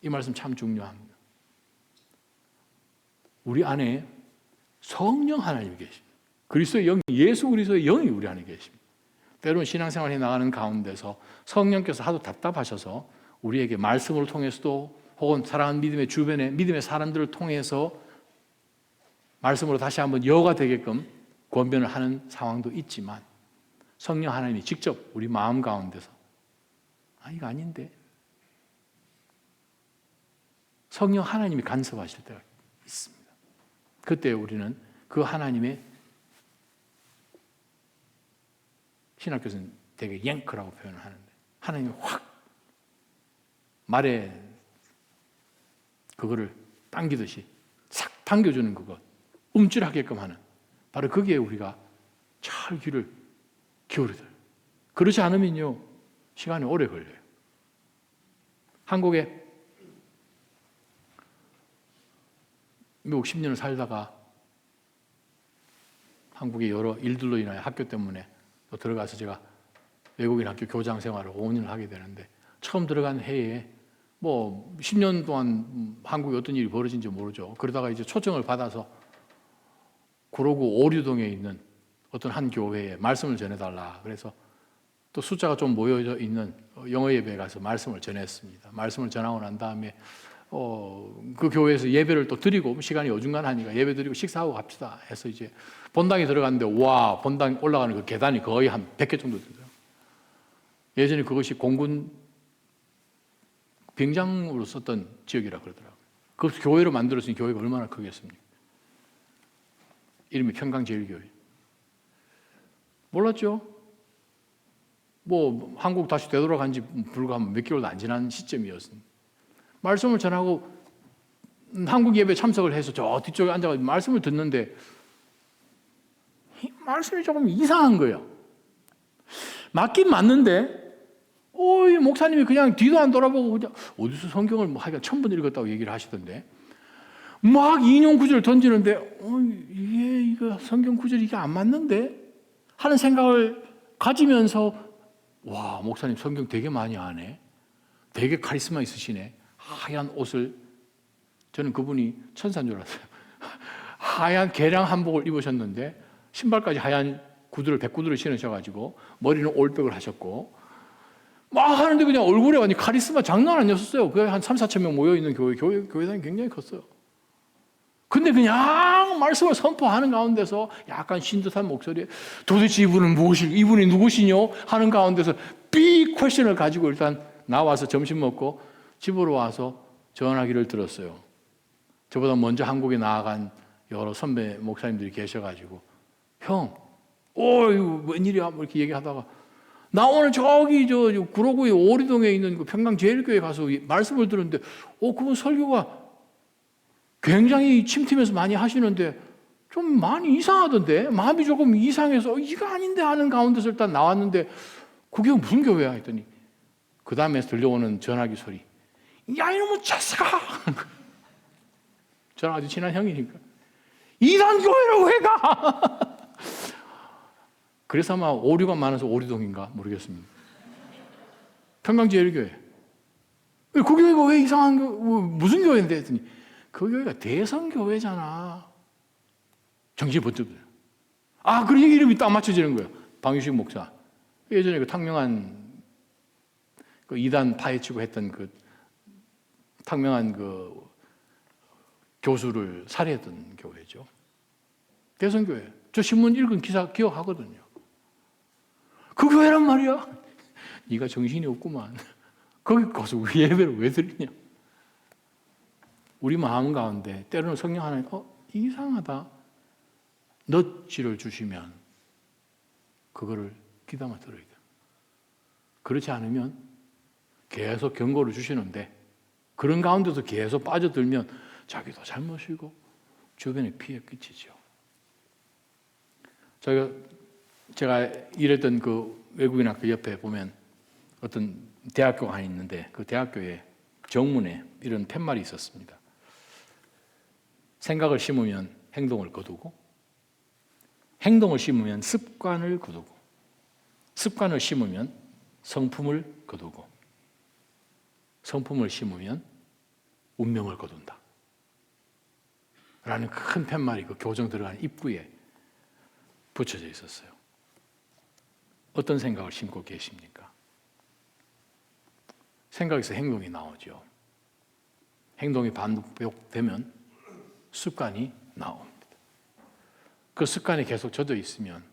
Speaker 1: 이 말씀 참 중요합니다. 우리 안에 성령 하나님이 계십니다. 그리스도의 영, 예수 그리스도의 영이 우리 안에 계십니다. 때로는 신앙생활에 나가는 가운데서 성령께서 하도 답답하셔서 우리에게 말씀을 통해서도 혹은 사랑하는 믿음의 주변에 믿음의 사람들을 통해서 말씀으로 다시 한번 여가 되게끔 권변을 하는 상황도 있지만 성령 하나님이 직접 우리 마음 가운데서 이거 아닌데 성령 하나님이 간섭하실 때가 있습니다. 그때 우리는 그 하나님의, 신학교에서는 되게 앵커라고 표현을 하는데 하나님이 확 말에 그거를 당기듯이 싹 당겨주는 그것, 움찔하게끔 하는, 바로 거기에 우리가 잘 귀를 기울여야 돼요. 그렇지 않으면요 시간이 오래 걸려요. 한국에 미국 10년을 살다가 한국의 여러 일들로 인하여 학교 때문에 또 들어가서 제가 외국인 학교 교장 생활을 5년을 하게 되는데, 처음 들어간 해에 뭐 10년 동안 한국에 어떤 일이 벌어진지 모르죠. 그러다가 이제 초청을 받아서 구로구 오류동에 있는 어떤 한 교회에 말씀을 전해달라. 그래서 또 숫자가 좀 모여져 있는 영어 예배에 가서 말씀을 전했습니다. 말씀을 전하고 난 다음에 그 교회에서 예배를 또 드리고 시간이 어중간하니까 예배 드리고 식사하고 갑시다 해서 이제 본당에 들어갔는데 와, 본당 올라가는 그 계단이 거의 한 100개 정도 되더라고요. 예전에 그것이 공군 병장으로 썼던 지역이라 그러더라고요. 그 교회로 만들어진 교회가 얼마나 크겠습니까? 이름이 평강제일교회. 몰랐죠? 뭐 한국 다시 되돌아간 지 불과 몇 개월도 안 지난 시점이었습니다. 말씀을 전하고 한국 예배 참석을 해서 저 뒤쪽에 앉아서 말씀을 듣는데 말씀이 조금 이상한 거예요. 맞긴 맞는데 이 목사님이 그냥 뒤도 안 돌아보고 그냥 어디서 성경을 뭐 하여간 1000번 읽었다고 얘기를 하시던데 막 인용 구절을 던지는데 이거 성경 구절이 이게 안 맞는데 하는 생각을 가지면서 와, 목사님 성경 되게 많이 아네. 되게 카리스마 있으시네. 하얀 옷을, 저는 그분이 천사인 줄 알았어요. 하얀 개량 한복을 입으셨는데 신발까지 하얀 백구두를 신으셔가지고 머리는 올백을 하셨고 막 하는데 그냥 얼굴에 완전 카리스마 장난 아니었어요. 그게 한 3,4천 명 모여있는 교회당이 굉장히 컸어요. 근데 그냥 말씀을 선포하는 가운데서 약간 신 듯한 목소리에 도대체 이분이 누구시뇨? 하는 가운데서 빅 퀘션을 가지고 일단 나와서 점심 먹고 집으로 와서 전화기를 들었어요. 저보다 먼저 한국에 나아간 여러 선배 목사님들이 계셔가지고 형, 이거 웬일이야? 뭐 이렇게 얘기하다가 나 오늘 저기 구로구의 오리동에 있는 그 평강제일교회 가서 말씀을 들었는데 그분 설교가 굉장히 침팀에서 많이 하시는데 좀 많이 이상하던데 마음이 조금 이상해서 이거 아닌데 하는 가운데서 일단 나왔는데 그게 무슨 교회야 했더니 그 다음에 들려오는 전화기 소리 야 이놈의 자식아 저랑 아주 친한 형이니까 이단 교회로 왜 가? 그래서 아마 오류가 많아서 오리동인가 모르겠습니다. 평강제일교회 그 교회가 왜 이상한 무슨 교회인데 했더니 그 교회가 대성교회잖아. 정신이 번쩍 들어요. 그 이름이 딱 맞춰지는 거예요. 방유식 목사. 예전에 그 탕명한 그 이단 파헤치고 했던 그 탕명한 그 교수를 살해했던 교회죠. 대성교회. 저 신문 읽은 기사 기억하거든요. 그 교회란 말이야. 네가 정신이 없구만. 거기 가서 예배를 왜 드리냐. 우리 마음 가운데 때로는 성령 하나님 이상하다. 넛지를 주시면 그거를 귀담아 들어야 돼. 그렇지 않으면 계속 경고를 주시는데 그런 가운데서 계속 빠져들면 자기도 잘못이고 주변에 피해 끼치죠. 제가 일했던 그 외국인 학교 옆에 보면 어떤 대학교가 하나 있는데 그 대학교에 정문에 이런 팻말이 있었습니다. 생각을 심으면 행동을 거두고 행동을 심으면 습관을 거두고 습관을 심으면 성품을 거두고 성품을 심으면 운명을 거둔다 라는 큰 팻말이 그 교정 들어가는 입구에 붙여져 있었어요. 어떤 생각을 심고 계십니까? 생각에서 행동이 나오죠. 행동이 반복되면 습관이 나옵니다. 그 습관이 계속 젖어 있으면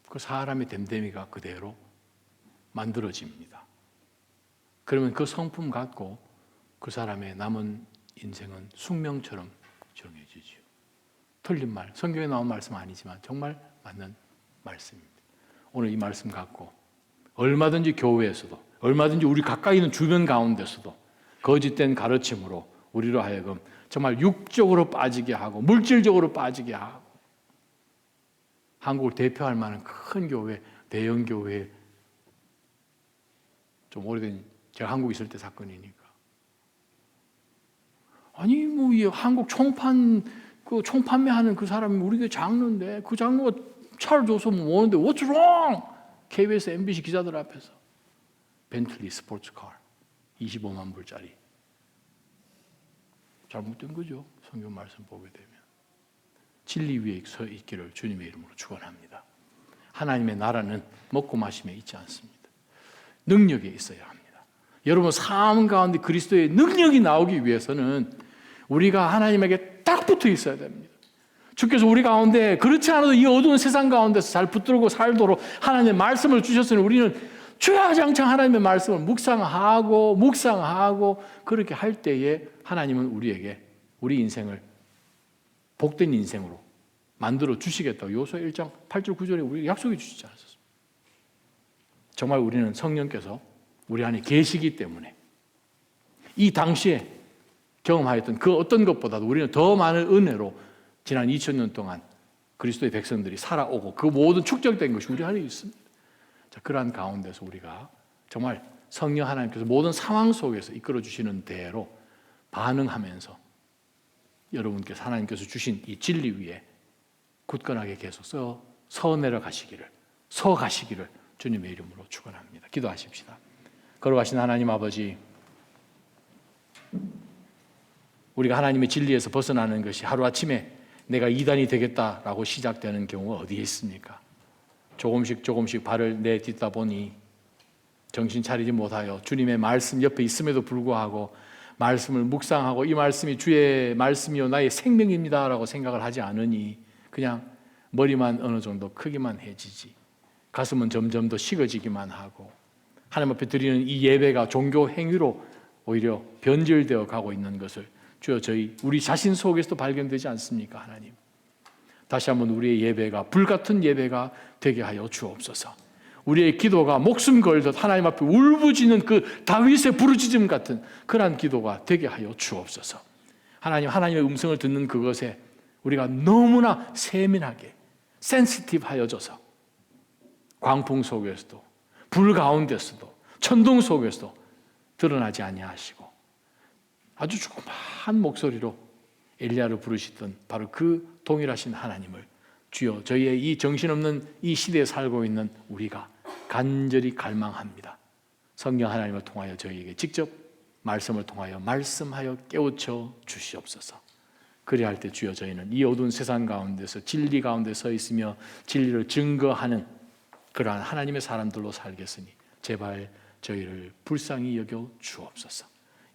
Speaker 1: 그 사람의 됨됨이가 그대로 만들어집니다. 그러면 그 성품 갖고 그 사람의 남은 인생은 숙명처럼 정해지죠. 틀린 말, 성경에 나온 말씀 아니지만 정말 맞는 말씀입니다. 오늘 이 말씀 갖고 얼마든지 교회에서도 얼마든지 우리 가까이 있는 주변 가운데서도 거짓된 가르침으로 우리로 하여금 정말 육적으로 빠지게 하고 물질적으로 빠지게 하고 한국을 대표할 만한 큰 교회, 대형 교회 좀 오래된 제가 한국에 있을 때 사건이니까 아니 뭐 이 한국 총판매하는 그 사람이 우리 교회 장로인데 그 장로가 차를 줘서 뭐 오는데 What's wrong? KBS, MBC 기자들 앞에서 벤틀리 스포츠카 25만 불짜리 잘못된 거죠. 성경 말씀 보게 되면 진리 위에 서 있기를 주님의 이름으로 축원합니다. 하나님의 나라는 먹고 마심에 있지 않습니다. 능력에 있어야 합니다. 여러분 삶 가운데 그리스도의 능력이 나오기 위해서는 우리가 하나님에게 딱 붙어 있어야 됩니다. 주께서 우리 가운데 그렇지 않아도 이 어두운 세상 가운데서 잘 붙들고 살도록 하나님의 말씀을 주셨으니 우리는 주야장창 하나님의 말씀을 묵상하고 그렇게 할 때에 하나님은 우리에게 우리 인생을 복된 인생으로 만들어 주시겠다고 요소 1장 8절 9절에 우리에게 약속해 주시지 않았습니까? 정말 우리는 성령께서 우리 안에 계시기 때문에 이 당시에 경험하였던 그 어떤 것보다도 우리는 더 많은 은혜로 지난 2000년 동안 그리스도의 백성들이 살아오고 그 모든 축적된 것이 우리 안에 있습니다. 자, 그러한 가운데서 우리가 정말 성령 하나님께서 모든 상황 속에서 이끌어 주시는 대로 반응하면서 여러분께서 하나님께서 주신 이 진리 위에 굳건하게 계속 서 내려가시기를, 서 가시기를 주님의 이름으로 축원합니다. 기도하십시다. 걸어가신 하나님 아버지, 우리가 하나님의 진리에서 벗어나는 것이 하루아침에 내가 이단이 되겠다라고 시작되는 경우가 어디에 있습니까? 조금씩 발을 내딛다 보니 정신 차리지 못하여 주님의 말씀 옆에 있음에도 불구하고 말씀을 묵상하고 이 말씀이 주의 말씀이요 나의 생명입니다 라고 생각을 하지 않으니 그냥 머리만 어느 정도 크기만 해지지, 가슴은 점점 더 식어지기만 하고 하나님 앞에 드리는 이 예배가 종교 행위로 오히려 변질되어 가고 있는 것을 주여 우리 자신 속에서도 발견되지 않습니까? 하나님, 다시 한번 우리의 예배가 불같은 예배가 되게 하여 주옵소서. 우리의 기도가 목숨 걸듯 하나님 앞에 울부짖는 그 다윗의 부르짖음 같은 그러한 기도가 되게 하여 주옵소서. 하나님의 음성을 듣는 그것에 우리가 너무나 세민하게 센시티브 하여져서 광풍 속에서도 불 가운데서도 천둥 속에서도 드러나지 아니하시고 아주 조그마한 목소리로 엘리야를 부르시던 바로 그 동일하신 하나님을 주여 저희의 이 정신없는 이 시대에 살고 있는 우리가 간절히 갈망합니다. 성령 하나님을 통하여 저희에게 직접 말씀을 통하여 말씀하여 깨우쳐 주시옵소서. 그리할 때 주여 저희는 이 어두운 세상 가운데서 진리 가운데 서 있으며 진리를 증거하는 그러한 하나님의 사람들로 살겠으니 제발 저희를 불쌍히 여겨 주옵소서.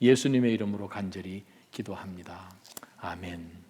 Speaker 1: 예수님의 이름으로 간절히 기도합니다. 아멘.